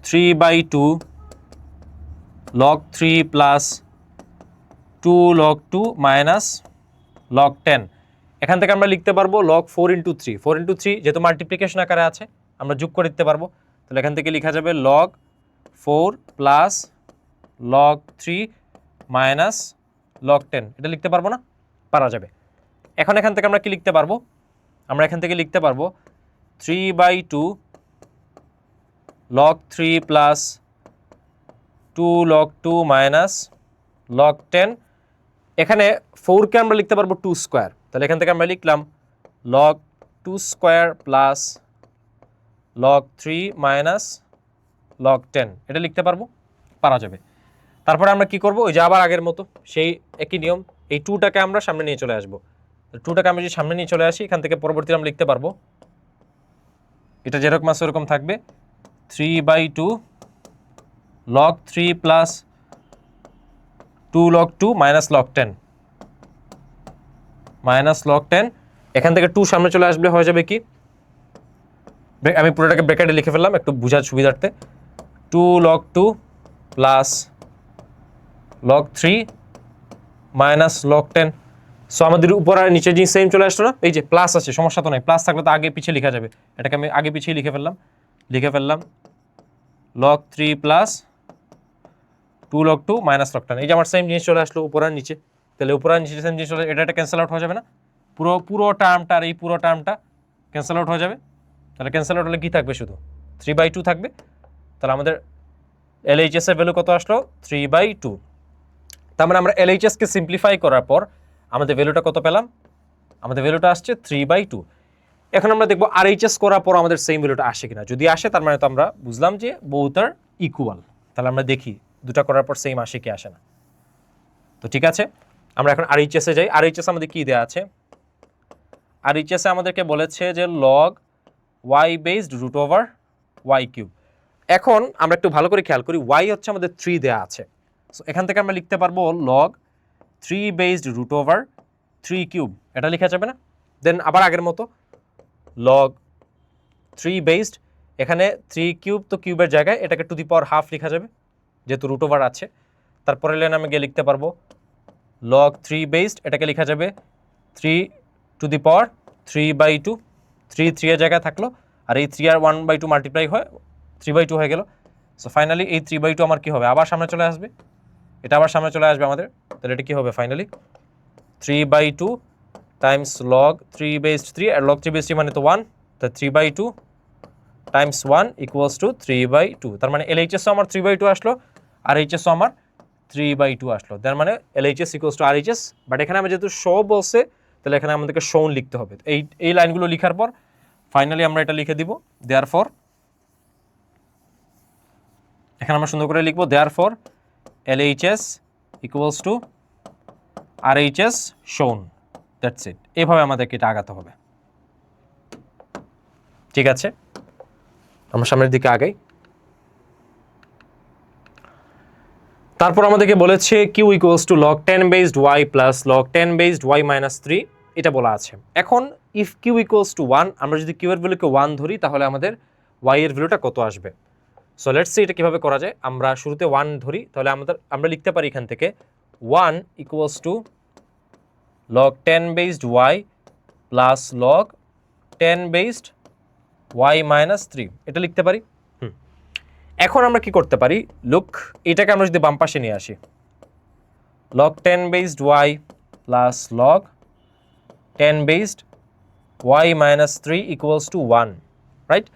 3/2 log 3 plus 2 log 2 minus log 10, এখান থেকে আমরা লিখতে পারবো log 4 × 3, 4 × 3 যেহেতু মাল্টিপ্লিকেশন আকারে আছে আমরা যোগ করে দিতে পারবো। তাহলে এখান থেকে লেখা যাবে log 4 plus log 3 minus log 10, এটা লিখতে পারবো না, পারা যাবে। এখন এখান থেকে আমরা কি লিখতে পারবো, আমরা এখান থেকে লিখতে পারবো 3/2 log 3 plus 2 log 2 minus log 10, এখানে 4 কে আমরা লিখতে পারবো 2 স্কয়ার, তাহলে এখান থেকে আমরা লিখলাম log 2 square plus log 3 minus log 10, এটা লিখতে পারবো, পারা যাবে। তারপরে আমরা কি করব, ওই যে আবার আগের মতো সেই একই নিয়ম এই 2টাকে আমরা সামনে নিয়ে চলে আসবো। 2টাকে আমি যদি সামনে নিয়ে চলে আসি, এখান থেকে পরবর্তীতে আমরা লিখতে পারবো এটা যেরকম আছে ওরকম থাকবে 3/2 log 3 plus 2 log 2 minus log 10 minus log 10। এখান থেকে 2 সামনে চলে আসবে, হয়ে যাবে কি, আমি পুরোটাকে ব্র্যাকেটে লিখে ফেললাম একটু বোঝার সুবিধার্থে, 2 log 2 plus log 3 minus log 10। So আমাদের উপর আর নিচে জিনিস সেম চলে আসলো না, এই যে প্লাস আছে, সমস্যা তো নাই, প্লাস থাকলে তো আগে পিছিয়ে লেখা যাবে, এটাকে আমি আগে পিছিয়ে লিখে ফেললাম log 3 plus 2 log 2 minus log 10। এই যে আমার সেম জিনিস চলে আসলো উপর আর নিচে, তাহলে উপর আর নিচে সেম জিনিস চলে, এটা ক্যান্সেল আউট হয়ে যাবে না, পুরো টার্মটা আর এই পুরো টার্মটা ক্যান্সেল আউট হয়ে যাবে। তাহলে ক্যান্সেল আউট হলে কী থাকবে, শুধু 3/2 থাকবে। তাহলে আমাদের LHS এর ভ্যালু কত আসলো, 3/2। তার মানে আমরা LHS কে সিম্পলিফাই করার পর আমাদের ভ্যালুটা কত পেলাম, আমাদের ভ্যালুটা আসছে 3/2। এখন আমরা দেখবো RHS করার পর আমাদের সেম ভ্যালুটা আসে কিনা, যদি আসে তার মানে তো আমরা বুঝলাম যে বোথ আর ইকুয়াল। তাহলে আমরা দেখি দুটা করার পর সেম আসে কি আসে না। তো ঠিক আছে, আমরা এখন RHS এ যাই। RHS আমাদের কি দেওয়া আছে, RHS এ আমাদেরকে বলেছে যে log y based root over y cube. এখন আমরা একটু ভালো করে খেয়াল করি, y হচ্ছে আমাদের 3 দেওয়া আছে, সো এখান থেকে আমরা লিখতে পারবো log 3 based root over 3 cube, এটা লেখা যাবে না। দেন আবার আগের মতো log 3 বেসড, এখানে 3 কিউব তো কিউবের জায়গায় এটাকে টু দি পাওয়ার হাফ লেখা যাবে যেহেতু রুট ওভার আছে। তারপরে লাইন আমি গিয়ে লিখতে পারবো log 3 বেসড, এটাকে লেখা যাবে 3 টু দি পাওয়ার 3/2, 3 এর জায়গায় থাকলো, আর এই 3 আর 1/2 মাল্টিপ্লাই হয় 3/2 হয়ে গেল। সো ফাইনালি এই 3/2 আমার কি হবে, আবার সামনে চলে আসবে, এটা আবার সামনে চলে আসবে আমাদের। তাহলে এটা কি হবে ফাইনালি 3/2 টাইমস log 3 বেসড 3, আর log 3 বেসড 3 মানে তো 1, তো 3/2 টাইমস 1 ইকুয়ালস টু 3/2। তার মানে LHS আমার 3/2 আসলো, আর HS আমার 3/2 আসলো। তার মানে LHS equals to RHS। But এখানে আমি যেহেতু শো বলছে, তাহলে এখানে আমাদেরকে শোন লিখতে হবে। এই লাইনগুলো লেখার পর ফাইনালি আমরা এটা লিখে দিব, দেয়ারফর, এখানে আমরা সুন্দর করে লিখবো therefore LHS equals to RHS শোন, দ্যাটস ইট। এভাবে আমাদেরকে এটা আগাতে হবে, ঠিক আছে। আমরা সামনের দিকে আগাই। তারপর আমাদেরকে বলেছে Q equals to log 10 based y plus log 10 based y minus 3, এটা বলা আছে। এখন ইফ কিউ ইকুয়ালস টু 1, আমরা যদি কিউ এর ভ্যালুকে 1 ধরি তাহলে আমাদের y এর ভ্যালুটা কত আসবে। সো লেটস সি এটা কিভাবে করা যায়। আমরা শুরুতে 1 ধরি, তাহলে আমরা লিখতে পারি এখান থেকে 1 equals to log 10 based y plus log 10 based y minus 3, এটা লিখতে পারি। এখন আমরা কি করতে পারি, লুক, এটাকে আমরা যদি বাম পাশে নিয়ে আসি, log 10 based y plus log 10 based y minus 3 equals to 1, right.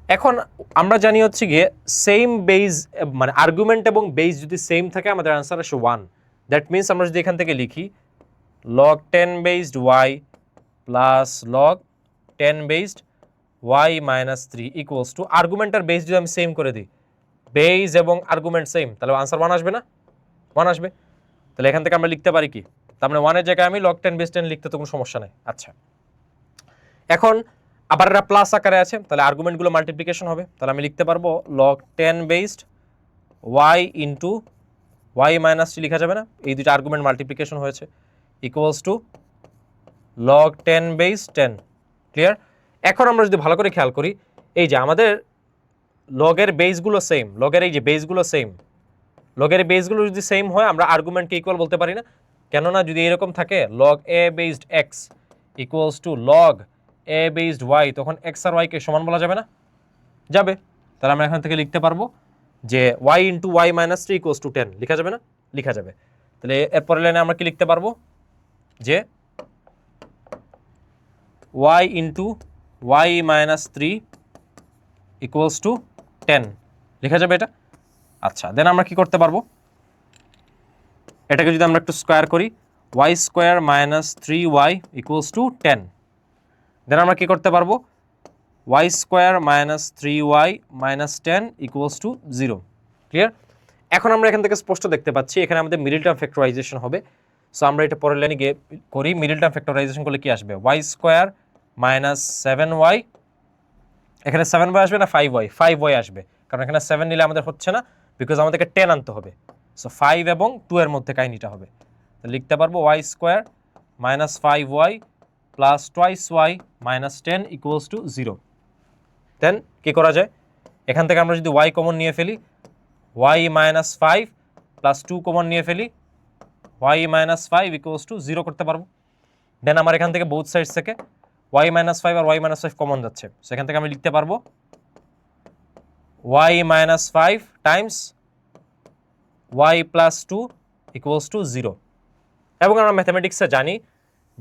এখন আমরা জানি হচ্ছে গিয়ে সেম বেস, মানে আর্গুমেন্ট এবং বেস যদি সেম থাকে আমাদের আনসার আসে 1। দ্যাট মিনস আমরা যদি এখান থেকে লিখি log 10 based y plus log 10 based y minus 3 equals to, argument আর বেস যদি আমি সেম করে দিই, বেস এবং আর্গুমেন্ট সেম, তাহলে আনসার 1 আসবে না, 1 আসবে। তাহলে এখান থেকে আমরা লিখতে পারি কি, তার মানে 1 এর জায়গায় আমি log 10 বেস 10 লিখতে তো কোনো সমস্যা নাই। আচ্ছা, এখন আবার এটা প্লাস আকারে আছে, তাহলে আর্গুমেন্টগুলো মাল্টিপ্লিকেশন হবে। তাহলে আমি লিখতে পারবো log 10 based y into y minus 3 লেখা যাবে না, এই দুটো আর্গুমেন্ট মাল্টিপ্লিকেশন হয়েছে, equals to log 10 base 10, clear. এখন আমরা যদি ভালো করে খেয়াল করি, এই যে আমাদের লগের বেসগুলো সেম, লগের এই যে বেসগুলো সেম, লগের বেসগুলো যদি সেম হয় আমরা আর্গুমেন্টকে ইকুয়াল বলতে পারি না, কেননা যদি এরকম থাকে log a based x equals to log a based y, তখন x আর y কে সমান বলা যাবে না, যাবে। তাহলে আমরা এখান থেকে লিখতে পারবো যে y into y minus 3 equals two 10, লেখা যাবে না, লেখা যাবে। তাহলে এরপরের লাইনে আমরা কি লিখতে পারবো যে y into y minus 3 equals two 10, লেখা যাবে এটা। আচ্ছা, দেন আমরা কি করতে পারবো, এটাকে যদি আমরা একটু স্কোয়ার করি, y square minus 3y equals to 10, দেন আমরা কি করতে পারবো, y square minus 3y minus 10 equals to 0, clear. এখন আমরা এখান থেকে স্পষ্ট দেখতে পাচ্ছি এখানে আমাদের মিডল টার্ম ফ্যাক্টরাইজেশন হবে। সো আমরা এটা পরের লাইনে গিয়ে করি, মিডল টার্ম ফ্যাক্টরাইজেশন করলে কি আসবে, ওয়াই স্কোয়ার মাইনাস 7y, এখানে 7y আসবে না 5y, 5y আসবে, কারণ এখানে 7 নিলে আমাদের হচ্ছে না, বিকজ আমাদেরকে 10 আনতে হবে। সো 5 এবং 2 এর মধ্যে কাহিনীটা হবে, তো লিখতে পারবো Y square minus 5y plus twice Y minus 10 equals to 0। Then কি করা যায়, এখান থেকে আমরা যদি y কমন নিয়ে ফেলি, y মাইনাস 5 প্লাস 2 কমন নিয়ে ফেলি, y মাইনাস 5 ইকুয়ালস টু 0 করতে পারবো। দেন আমার এখান থেকে বোথ সাইডস থেকে y মাইনাস 5 আর y মাইনাস 5 কমন যাচ্ছে, সেখান থেকে আমি লিখতে পারবো y minus 5 Times y plus 2 equals to 0। এবং আমরা ম্যাথামেটিক্সে জানি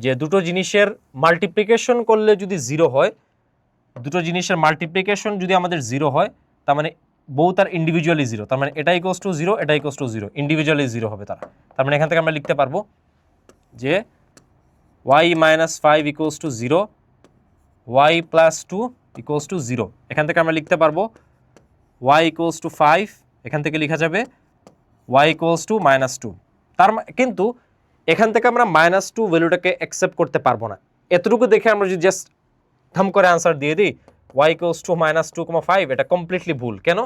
যে দুটো জিনিসের মাল্টিপ্লিকেশন করলে যদি 0 হয়, দুটো জিনিসের মাল্টিপ্লিকেশন যদি আমাদের 0 হয়, তার মানে both আর ইন্ডিভিজুয়ালি 0, তার মানে এটা ইকুয়ালস টু 0, এটা ইকুয়ালস টু 0, ইন্ডিভিজুয়ালি 0 হবে তারা। তার মানে এখান থেকে আমরা লিখতে পারবো যে y minus 5 equals to 0, y plus 2 equals to 0। এখান থেকে আমরা লিখতে পারবো y ইকুয়ালস টু 5, এখান থেকে লেখা যাবে y ইকুয়ালস টু মাইনাস 2। কিন্তু এখান থেকে আমরা মাইনাস 2 ভ্যালুটাকে অ্যাকসেপ্ট করতে পারবো না। এতটুকু দেখে আমরা যদি জাস্ট থাম করে আনসার দিয়ে দিই y ইকুয়ালস টু মাইনাস 2,5, এটা কমপ্লিটলি ভুল। কেন,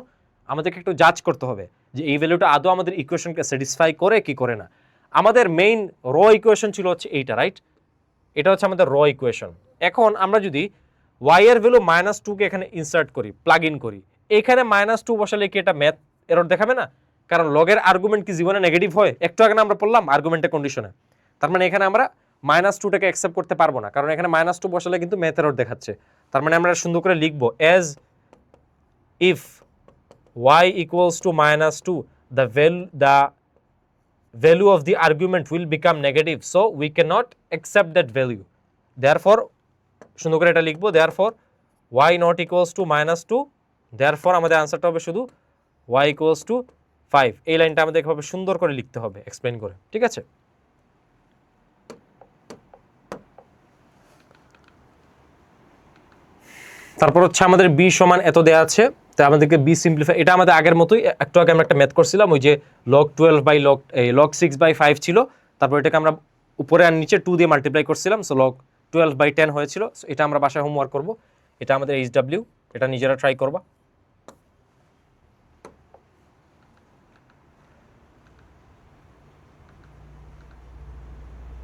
আমাদেরকে একটু জাজ করতে হবে যে এই ভ্যালুটা আদৌ আমাদের ইকুয়েশনকে স্যাটিসফাই করে কি করে না। আমাদের মেইন র ইকুয়েশন ছিল হচ্ছে এইটা, রাইট? এটা হচ্ছে আমাদের র ইকুয়েশন। এখন আমরা যদি y এর ভ্যালু মাইনাস 2 কে এখানে ইনসার্ট করি, প্লাগ ইন করি, এখানে মাইনাস 2 বসালে কি এটা ম্যাথ এরর দেখাবে না? কারণ লগের আর্গুমেন্ট কি জীবনে নেগেটিভ হয়? একটু আগে আমরা পড়লাম আর্গুমেন্টের কন্ডিশনে। তার মানে এখানে আমরা মাইনাস 2টাকে অ্যাকসেপ্ট করতে পারবো না, কারণ এখানে মাইনাস 2 বসালে কিন্তু ম্যাথ এরর দেখাচ্ছে। তার মানে আমরা সুন্দর করে লিখবো as if y equals to minus 2 the value of the argument will become negative, so we cannot accept that value. Therefore সুন্দর করে এটা লিখবো, therefore y not equals to minus 2, therefore আমাদের আনসারটা হবে শুধু y equals to 5। এই লাইনটা আমাদের এভাবে সুন্দর করে লিখতে হবে, এক্সপ্লেইন করে, ঠিক আছে? তারপর হচ্ছে আমাদের b সমান এত দেয়া আছে, তো আমাদেরকে b সিম্পলিফাই, এটা আমাদের আগের মতোই, একটু আগে আমরা একটা ম্যাথ করছিলাম, ওই যে log 12 বাই log 6 বাই 5 ছিল, তারপর এটাকে আমরা উপরে আর নিচে 2 দিয়ে মাল্টিপ্লাই করছিলাম, সো log 12 বাই 10 হয়েছিল। সো এটা আমরা বাসায় হোমওয়ার্ক করব, এটা আমাদের HW, এটা নিজেরা ট্রাই করবা।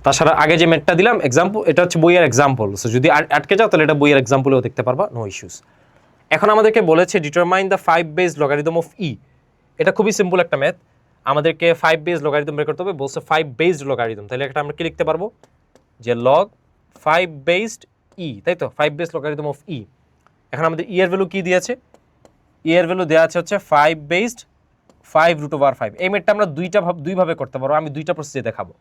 তাছাড়া আগে যে ম্যাথটা দিলাম এক্সাম্পল, এটা হচ্ছে বইয়ের এক্সাম্পল, সো যদি আটকে যাও তাহলে এটা বইয়ের এক্সাম্পলেও দেখতে পারবা, নো ইস্যুস। এখন আমাদেরকে বলেছে determine the 5 based logarithm of e. এটা খুবই সিম্পল একটা ম্যাথ, আমাদেরকে 5 বেসড লগারিদম বের করতে হবে, বলছে 5 বেসড লগারিদম, তাহলে এটা আমরা কি লিখতে পারবো যে log 5 বেসড ই, তাই তো, 5 বেসড লগারিদম অফ ই। এখন আমাদের ই এর ভ্যালু কি দিয়েছে, ই এর ভ্যালু দেওয়া আছে হচ্ছে 5 বেসড 5√5। এই ম্যাথটা আমরা দুইভাবে করতে পারবো, আমি দুইটা প্রসেসে দেখাবো,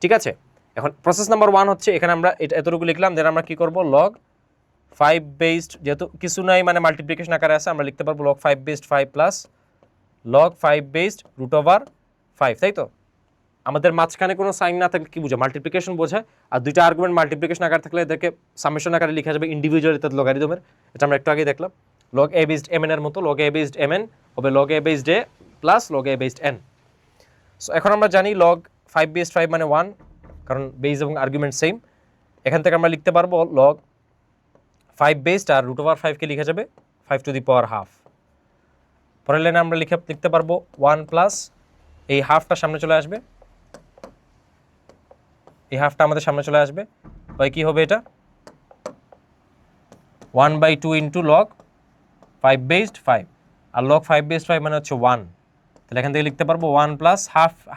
ঠিক আছে? এখন প্রসেস নাম্বার 1 হচ্ছে, এখানে আমরা এতটুকু লিখলাম, দেন আমরা কি করব, log 5 বেসড, যেহেতু কিছু নাই মানে মাল্টিপ্লিকেশন আকারে আছে, আমরা লিখতে পারবো log 5 based 5 plus log 5 based √5, তাই তো? আমাদের মাঝখানে কোনো সাইন না থাকলে কি বোঝায়, মাল্টিপ্লিকেশন বোঝায়, আর দুইটা আর্গুমেন্ট মাল্টিপ্লিকেশন আকারে থাকলে এদেরকে সামেশন আকারে লেখা যাবে ইন্ডিভিজুয়ালি তার লগারিদমের। এটা আমরা একটু আগে দেখলাম, log a বেসড mn এর মতো log a বেসড mn হবে log a based a plus log a based n। So এখন আমরা জানি log 5 বেসড 5 মানে 1, কারণ বেস এবং আর্গুমেন্ট সেম। এখান থেকে আমরা লিখতে পারবো log 5 বেসড আর √5 কে লেখা যাবে 5⁻½ পরের লাইনে আমরা লিখতে পারবো 1 প্লাস, এই হাফটা সামনে চলে আসবে, এই হাফটা আমাদের সামনে চলে আসবে, তাই কি হবে এটা 1/2 ইন্টু log 5 বেসড 5, আর log 5 বেসড 5 মানে হচ্ছে 1, তাহলে এখান থেকে লিখতে পারবো 1 প্লাস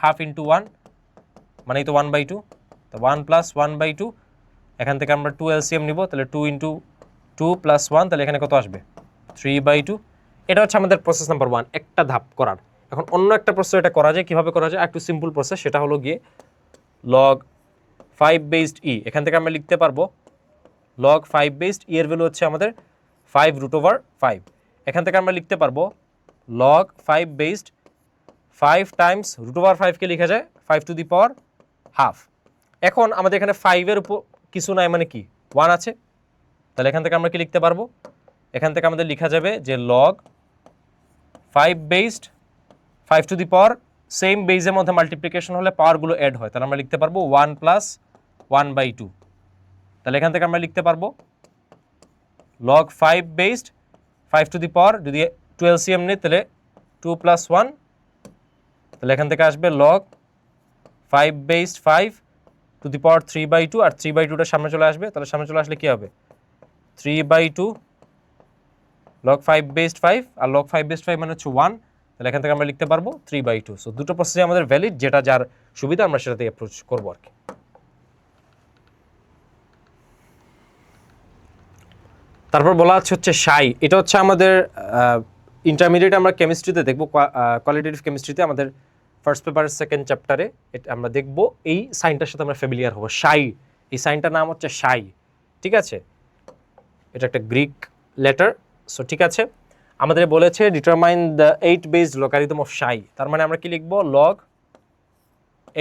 হাফ ইন্টু 1 মানেই তো 1/2, তো 1 প্লাস 1/2, এখান থেকে আমরা 2 এলসিএম নিব, তাহলে 2 ইন্টু 2 প্লাস 1, তাহলে এখানে কত আসবে 3/2। এটা হচ্ছে আমাদের প্রসেস নাম্বার 1, একটা ধাপ করার। এখন অন্য একটা প্রসেস এটা করা যায়, কিভাবে করা যায়, একটু সিম্পল প্রসেস, সেটা হলো গিয়ে log 5 বেসড ই, এখান থেকে আমরা লিখতে পারবো log 5 বেসড ই এর ভ্যালু হচ্ছে আমাদের 5√5, এখান থেকে আমরা লিখতে পারবো log 5 বেসড 5 টাইমস √5 কে লেখা যায় 5⁻²। এখন আমাদের এখানে 5 এর উপর কিছু নাই মানে কি 1 আছে, তাহলে এখান থেকে আমরা কি লিখতে পারবো, এখান থেকে আমাদের লেখা যাবে যে log 5 বেসড 5⁻², সেম বেজের মধ্যে মাল্টিপ্লিকেশন হলে পাওয়ারগুলো অ্যাড হয়, তাহলে আমরা লিখতে পারবো 1 + 1/2। তাহলে এখান থেকে আমরা লিখতে পারবো log 5 বেসড 5 টু দি পাওয়ার, যদি 2 LCM নেই তাহলে 2 + 1, তাহলে এখান থেকে আসবে log 5 based 5 to the power 3/2, আর 3/2টা সামনে চলে আসবে, তাহলে সামনে চলে আসলে কি হবে 3/2 log 5 বেসড 5, আর log 5 বেসড 5 মানে হচ্ছে 1, তাহলে এখান থেকে আমরা লিখতে পারবো 3/2। সো দুটো প্রসেসই আমাদের ভ্যালিড, যেটা যার সুবিধা আমরা সেটাতে অ্যাপ্রোচ করবো আর কি। তারপর বলা হচ্ছে সাই, এটা হচ্ছে আমাদের ইন্টারমিডিয়েট আমরা কেমিস্ট্রিতে দেখবো, কোয়ালিটেটিভ কেমিস্ট্রিতে আমাদের ফার্স্ট পেপারের সেকেন্ড চ্যাপ্টারে এটা আমরা দেখবো, এই সাইনটার সাথে আমরা ফ্যামিলিয়ার হবো। সাই, এই সাইনটার নাম হচ্ছে সাই, ঠিক আছে, এটা একটা গ্রিক লেটার। সো ঠিক আছে, আমাদের বলেছে determine the 8 based logarithm of সাই, তার মানে আমরা কি লিখবো log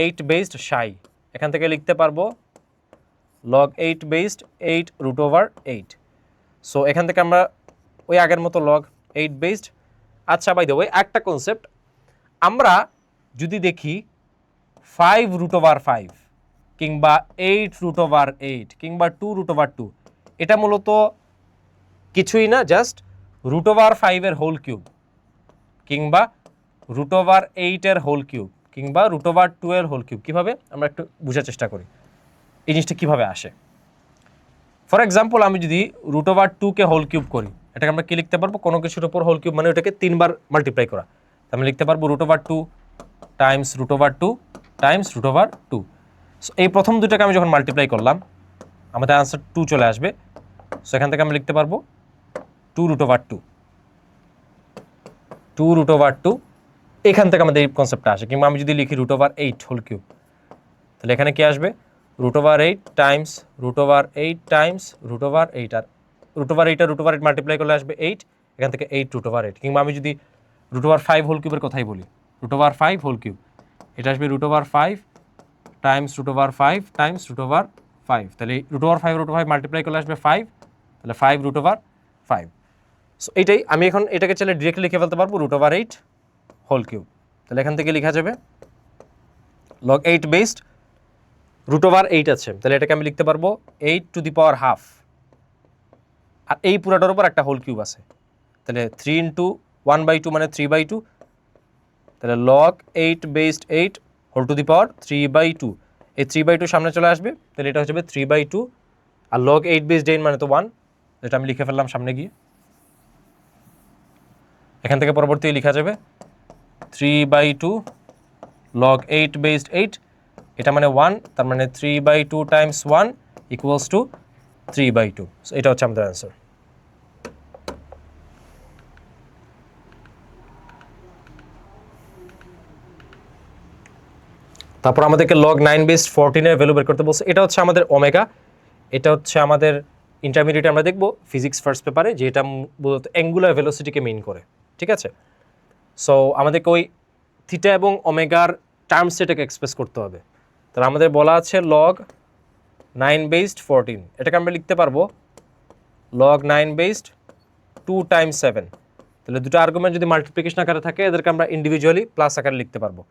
8 বেসড সাই, এখান থেকে লিখতে পারবো log 8 বেসড 8√8। সো এখান থেকে আমরা ওই আগের মতো log 8 বেসড। আচ্ছা বাই দ্য ওয়ে একটা কনসেপ্ট, আমরা যদি দেখি 5√5 কিংবা 8√8 কিংবা 2√2, এটা মূলত কিছুই না, জাস্ট √5 এর হোল কিউব কিংবা √8 এর হোল কিউব কিংবা √2 এর হোল কিউব। কীভাবে আমরা একটু বোঝার চেষ্টা করি এই জিনিসটা কীভাবে আসে। ফর এক্সাম্পল, আমি যদি √2কে হোল কিউব করি, এটাকে আমরা কি লিখতে পারবো, কোনো কিছুর উপর হোল কিউব মানে ওটাকে 3বার মাল্টিপ্লাই করা, আমি লিখতে পারবো √2 টাইমস √2 টাইমস √2। সো এই প্রথম দুটাকে আমি যখন মাল্টিপ্লাই করলাম আমাদের আনসার 2 চলে আসবে। সো এখান থেকে আমি লিখতে পারবো 2√2, এখান থেকে আমাদের এই কনসেপ্টটা আসে। কিংবা আমি যদি লিখি √8 হোল কিউব, তাহলে এখানে কি আসবে √8 টাইমস √8 টাইমস √8, আর √8 আর √8 মাল্টিপ্লাই করলে আসবে 8, এখান থেকে 8√8। কিংবা আমি যদি √5 হোল কিউবের কথাই বলি, √5 হোল কিউব, এটা আসবে √5 টাইমস √5 টাইমস √5, তাহলে √5 মাল্টিপ্লাই করলে আসবে 5, তাহলে 5√5। সো এইটাই আমি এখন এটাকে চাইলে ডিরেক্টলি লিখে ফেলতে পারবো √8 হোল কিউব, তাহলে এখান থেকে লেখা যাবে log 8 বেসড √8 আছে, তাহলে এটাকে আমি লিখতে পারবো 8⁻², আর এই পুরাটার উপর একটা হোল কিউব আছে, তাহলে 3 × 1/2 মানে 3/2, তাহলে log 8 based 8 whole to the power 3/2, এই 3/2 সামনে চলে আসবে, তাহলে এটা হচ্ছে 3/2, আর log 8 বেসড 8 মানে তো 1, এটা আমি লিখে ফেললাম সামনে গিয়ে। এখান থেকে পরবর্তী লেখা যাবে 3/2 log 8 বেসড 8, এটা মানে 1, তার মানে 3/2 টাইমস 1 ইকুয়ালস টু 3/2। সো এটা হচ্ছে আমাদের অ্যান্সার। তারপর আমাদেরকে log 9 বেসড 14 এর ভ্যালু বের করতে বলছে, এটা হচ্ছে আমাদের ওমেগা, এটা হচ্ছে আমাদের ইন্টারমিডিয়েট আমরা দেখব ফিজিক্স ফার্স্ট পেপারে, যে এটা মূলত অ্যাঙ্গুলার ভেলোসিটিকে মিন করে, ঠিক আছে। সো আমাদেরকে ওই থিটা এবং ওমেগার টার্মস এটাকে এক্সপ্রেস করতে হবে। তাহলে আমাদের বলা আছে log 9 বেসড 14, এটাকে আমরা লিখতে পারবো log 9 বেসড 2 টাইমস 7, তাহলে দুটো আর্গুমেন্ট যদি মাল্টিপ্লিকেশন আকারে থাকে এদেরকে আমরা ইন্ডিভিজুয়ালি প্লাস আকারে লিখতে পারবো।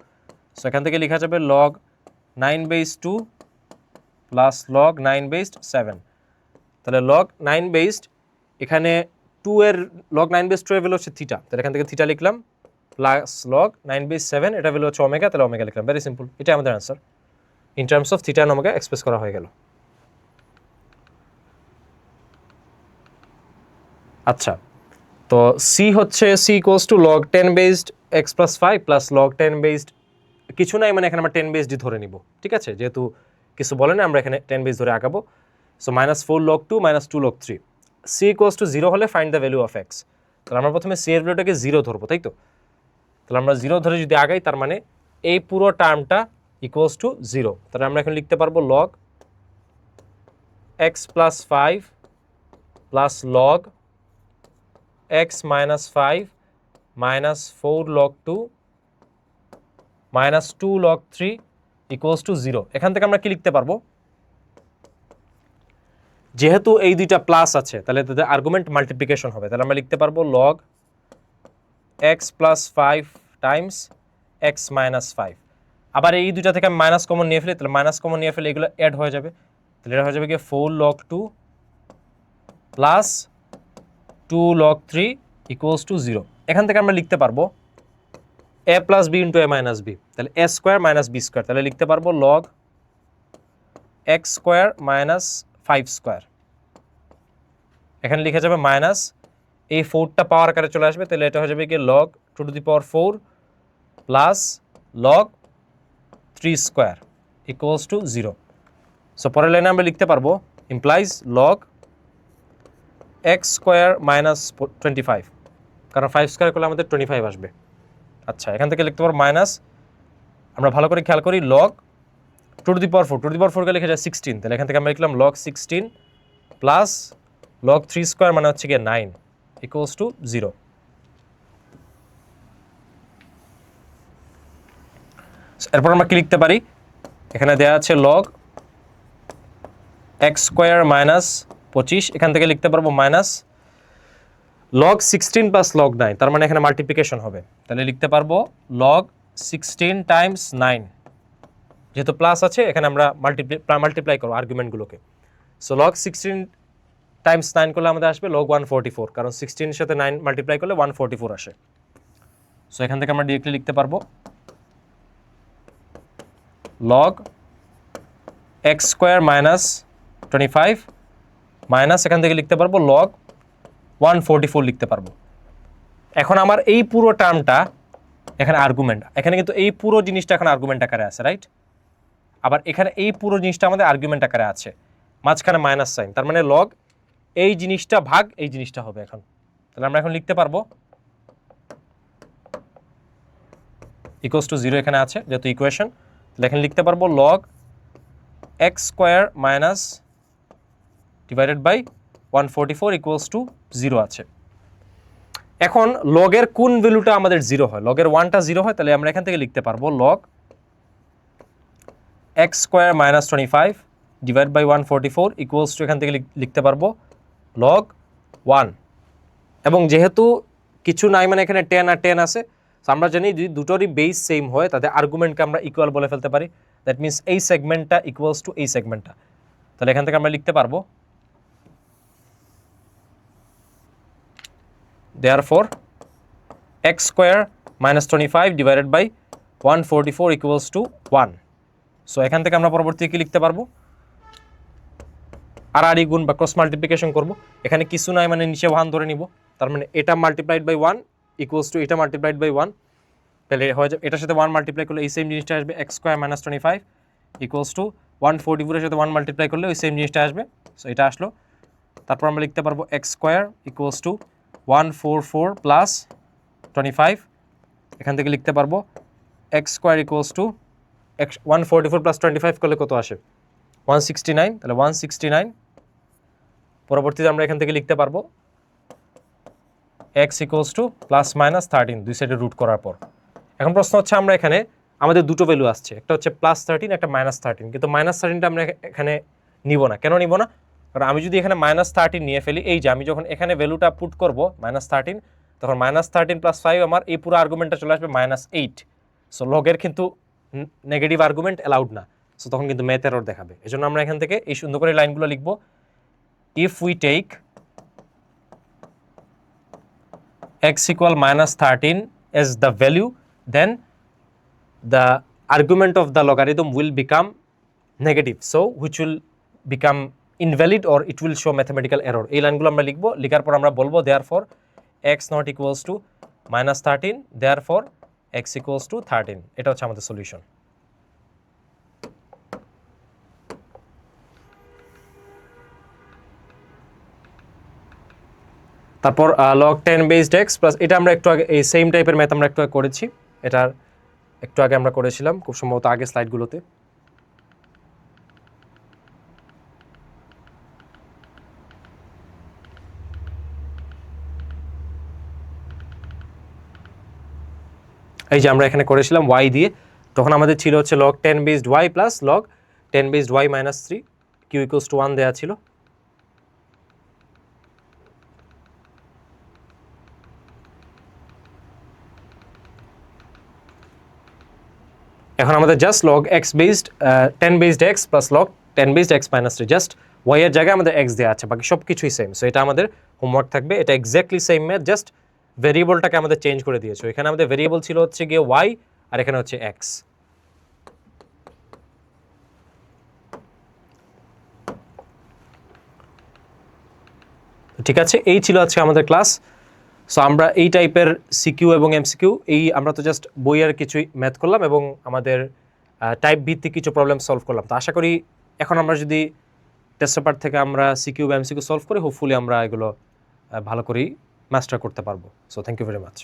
সো এখান থেকে লেখা যাবে log 9 based 2 plus log 9 based 7, তাহলে log 9 বেসড এখানে 2 এর log 9 বেসড 2 এর ভ্যালু হচ্ছে থিটা, তাহলে এখান থেকে থিটা লিখলাম, প্লাস log 9 বেসড 7 এটা ভ্যালু হচ্ছে ওমেগা, তাহলে ওমেগা লিখলাম। ভেরি সিম্পল, এটা আমাদের answer in terms of theta and omega express করা হয়ে গেল। আচ্ছা, তো সি হচ্ছে C equals to log 10 based x plus 5 plus log 10 based কিছু নাই, মানে এখানে আমরা 10 বেসড ধরে নিব, ঠিক আছে, যেহেতু কিছু বলে না আমরা এখানে 10 বেস ধরে আঁকাবো। So -4 log 2 -2 log 3, C equals to 0 হলে find the value of x। তাহলে আমরা প্রথমে সি এর ভ্যালুটাকে 0 ধরবো, তাই তো, তাহলে আমরা 0 ধরে যদি আগাই তার মানে এই পুরো টার্মটা ইকুয়ালস টু 0, তাহলে আমরা এখন লিখতে পারবো log x plus 5 plus log x minus 5 minus 4 log 2 minus 2 log 3 equals to 0। এখান থেকে আমরা কি লিখতে পারবো, যেহেতু এই দুইটা প্লাস আছে তাহলে তাদের আর্গুমেন্ট মাল্টিপ্লিকেশন হবে, তাহলে আমরা লিখতে পারবো log x plus 5 Times x minus five. আবার এই দুইটা থেকে আমি মাইনাস কমন নিয়ে ফেলি, তাহলে মাইনাস কমন নিয়ে ফেলে এগুলো অ্যাড হয়ে যাবে, তাহলে এটা হয়ে যাবে কি 4 log 2 plus 2 log 3 equals to 0। এখান থেকে আমরা লিখতে পারবো a plus B into A minus B, তাহলে A square minus B square, তাহলে লিখতে পারবো log X square minus 5 square. এখানে লিখে যাবে মাইনাস, এই 4টা পাওয়ার আকারে চলে আসবে, তাহলে এটা হয়ে যাবে কি log 2 to the power 4 plus log 3 square equals to 0। So পরের লাইনে আমরা লিখতে পারবো implies log X square minus 25, কারণ 5 স্কোয়ার করলে আমাদের 25 আসবে। আচ্ছা, এখান থেকে লিখতে পারবো মাইনাস, আমরা ভালো করে খেয়াল করি, log 2 to the power 4, 2 to the power 4 কে লিখে যায় 16, তাহলে এখান থেকে আমরা লিখলাম লগ 16 প্লাস লগ 3 স্কোয়ার মানে হচ্ছে গিয়ে 9 ইকুয়ালস টু 0। এরপর আমরা কি লিখতে পারি, এখানে দেওয়া আছে লগ এক্স স্কোয়ার মাইনাস 25, এখান থেকে লিখতে পারবো মাইনাস লগ 16 প্লাস লগ 9, তার মানে এখানে মাল্টিপ্লিকেশন হবে, তাহলে লিখতে পারবো লগ 16 টাইমস 9, যেহেতু প্লাস আছে এখানে আমরা মাল্টিপ্লাই করবো আর্গুমেন্টগুলোকে। সো লগ 16 টাইমস 9 করলে আমাদের আসবে লগ 144, কারণ 16 এর সাথে 9 মাল্টিপ্লাই করলে 144 আসে। সো এখান থেকে আমরা ডিরেক্টলি লিখতে পারবো log X square minus 25 minus, এখান থেকে লিখতে পারবো লগ 144 লিখতে পারবো। এখন আমার এই পুরো টার্মটা এখানে আর্গুমেন্ট, এখানে কিন্তু এই পুরো জিনিসটা এখন আর্গুমেন্ট আকারে আছে, রাইট? আবার এখানে এই পুরো জিনিসটা আমাদের আর্গুমেন্ট আকারে আছে, মাঝখানে মাইনাস সাইন, তার মানে লগ এই জিনিসটা ভাগ এই জিনিসটা হবে এখন। তাহলে আমরা এখন লিখতে পারবো ইকুয়ালস টু 0 এখানে আছে যেহেতু ইকুয়েশন, তাহলে এখানে লিখতে পারবো log X square minus divided by 144 equals to 0 আছে। এখন লগের কোন ভ্যালুটা আমাদের 0 হয়, লগের 1টা 0 হয়, তাহলে আমরা এখান থেকে লিখতে পারবো log X square minus 25 divide by 144 equals to, এখান থেকে লিখতে পারবো লগ 1, এবং যেহেতু কিছু নাই মানে এখানে 10 আর 10 আছে, আমরা জানি যদি দুটোরই বেস সেম হয় তাদের আর্গুমেন্টকে আমরা ইকুয়াল বলে ফেলতে পারি, দ্যাট মিনস এই সেগমেন্টটা ইকুয়ালস টু এই সেগমেন্টটা, তাহলে এখান থেকে আমরা লিখতে পারবো therefore x square minus 25 divided by 144 equals to 1। So এখান থেকে আমরা পরবর্তীতে কি লিখতে পারবো, আর গুণ বা ক্রস মাল্টিপ্লিকেশন করব, এখানে কিছু নাই মানে নিচে 1 ধরে নিব, তার মানে এটা মাল্টিপ্লাইড বাই 1 ইকুয়ালস টু এটা মাল্টিপ্লাইড বাই 1, তাহলে হয়ে যাবে এটার সাথে 1 মাল্টিপ্লাই করলে এই সেম জিনিসটা আসবে x square minus 25 equals to 144 এর সাথে 1 মাল্টিপ্লাই করলে ওই সেম জিনিসটা আসবে। সো এটা আসলো, তারপর আমরা লিখতে পারবো x square equals to 144 plus 25, এখান থেকে লিখতে পারবো x square equals to 144 plus 25 করলে কত আসে 169, তাহলে 169। পরবর্তীতে আমরা এখান থেকে লিখতে পারবো x equals to plus minus 13, দুই সাইডে রুট করার পর। এখন প্রশ্ন হচ্ছে আমরা এখানে আমাদের দুটো ভ্যালু আসছে, একটা হচ্ছে প্লাস 13 একটা মাইনাস 13, কিন্তু মাইনাস 13টা আমরা এখানে নিব না, কেন নিব না, কারণ আমি যদি এখানে মাইনাস 13 নিয়ে ফেলি, এই যে আমি যখন এখানে ভ্যালুটা পুট করবো মাইনাস 13, তখন মাইনাস 13 প্লাস 5 আমার এই পুরো আর্গুমেন্টটা চলে আসবে মাইনাস 8। সো লগের কিন্তু নেগেটিভ আর্গুমেন্ট অ্যালাউড না, সো তখন কিন্তু ম্যাথ এরর দেখাবে। এই জন্য আমরা এখান থেকে এই সুন্দর করে লাইনগুলো লিখবো, if we take x equal minus 13 as the value, then the argument of the logarithm will become negative, so which will become invalid or it will show mathematical error। এই লাইনগুলো আমরা লিখবো, লিখার পর আমরা বলবো therefore x not equals to minus 13, therefore x equals to 13, এটা হচ্ছে আমাদের সলিউশন। তারপর log 10 বেসড x প্লাস, এটা আমরা একটু আগে এই সেম টাইপের ম্যাথ আমরা একটু আগে করেছি, এটার একটু আগে আমরা করেছিলাম খুব সম্ভবত আগে স্লাইডগুলোতে। এই যে আমরা এখানে করেছিলাম y দিয়ে, তখন আমাদের ছিল হচ্ছে log 10 based y plus log 10 based y minus 3 q equals to 1 দেওয়া ছিল। এখন আমাদের just log X based 10 based X plus লগ 10 based X minus 3 just Y এর জায়গায় আমাদের এক্স দেওয়া আছে, বাকি সব কিছুই সেম। সো এটা আমাদের হোমওয়ার্ক থাকবে, এটা এক্স্যাক্টলি সেম ম্যাথ, জাস্ট ভেরিয়েবলটাকে আমাদের চেঞ্জ করে দিয়েছো। এখানে আমাদের ভেরিয়েবল ছিল হচ্ছে গিয়ে ওয়াই আর এখানে হচ্ছে এক্স। ঠিক আছে, এই ছিল আজকে আমাদের ক্লাস। সো আমরা এই টাইপের সিকিউ এবং এমসিকিউ আমরা তো জাস্ট বইয়ের কিছুই ম্যাথ করলাম এবং আমাদের টাইপ ভিত্তিক কিছু প্রবলেম সলভ করলাম। তো আশা করি এখন আমরা যদি টেস্ট পেপার থেকে আমরা সিকিউ বা এমসিকিউ সলভ করি, হোপফুলি আমরা এগুলো ভালো করেই মাস্টার করতে পারবো। So thank you very much.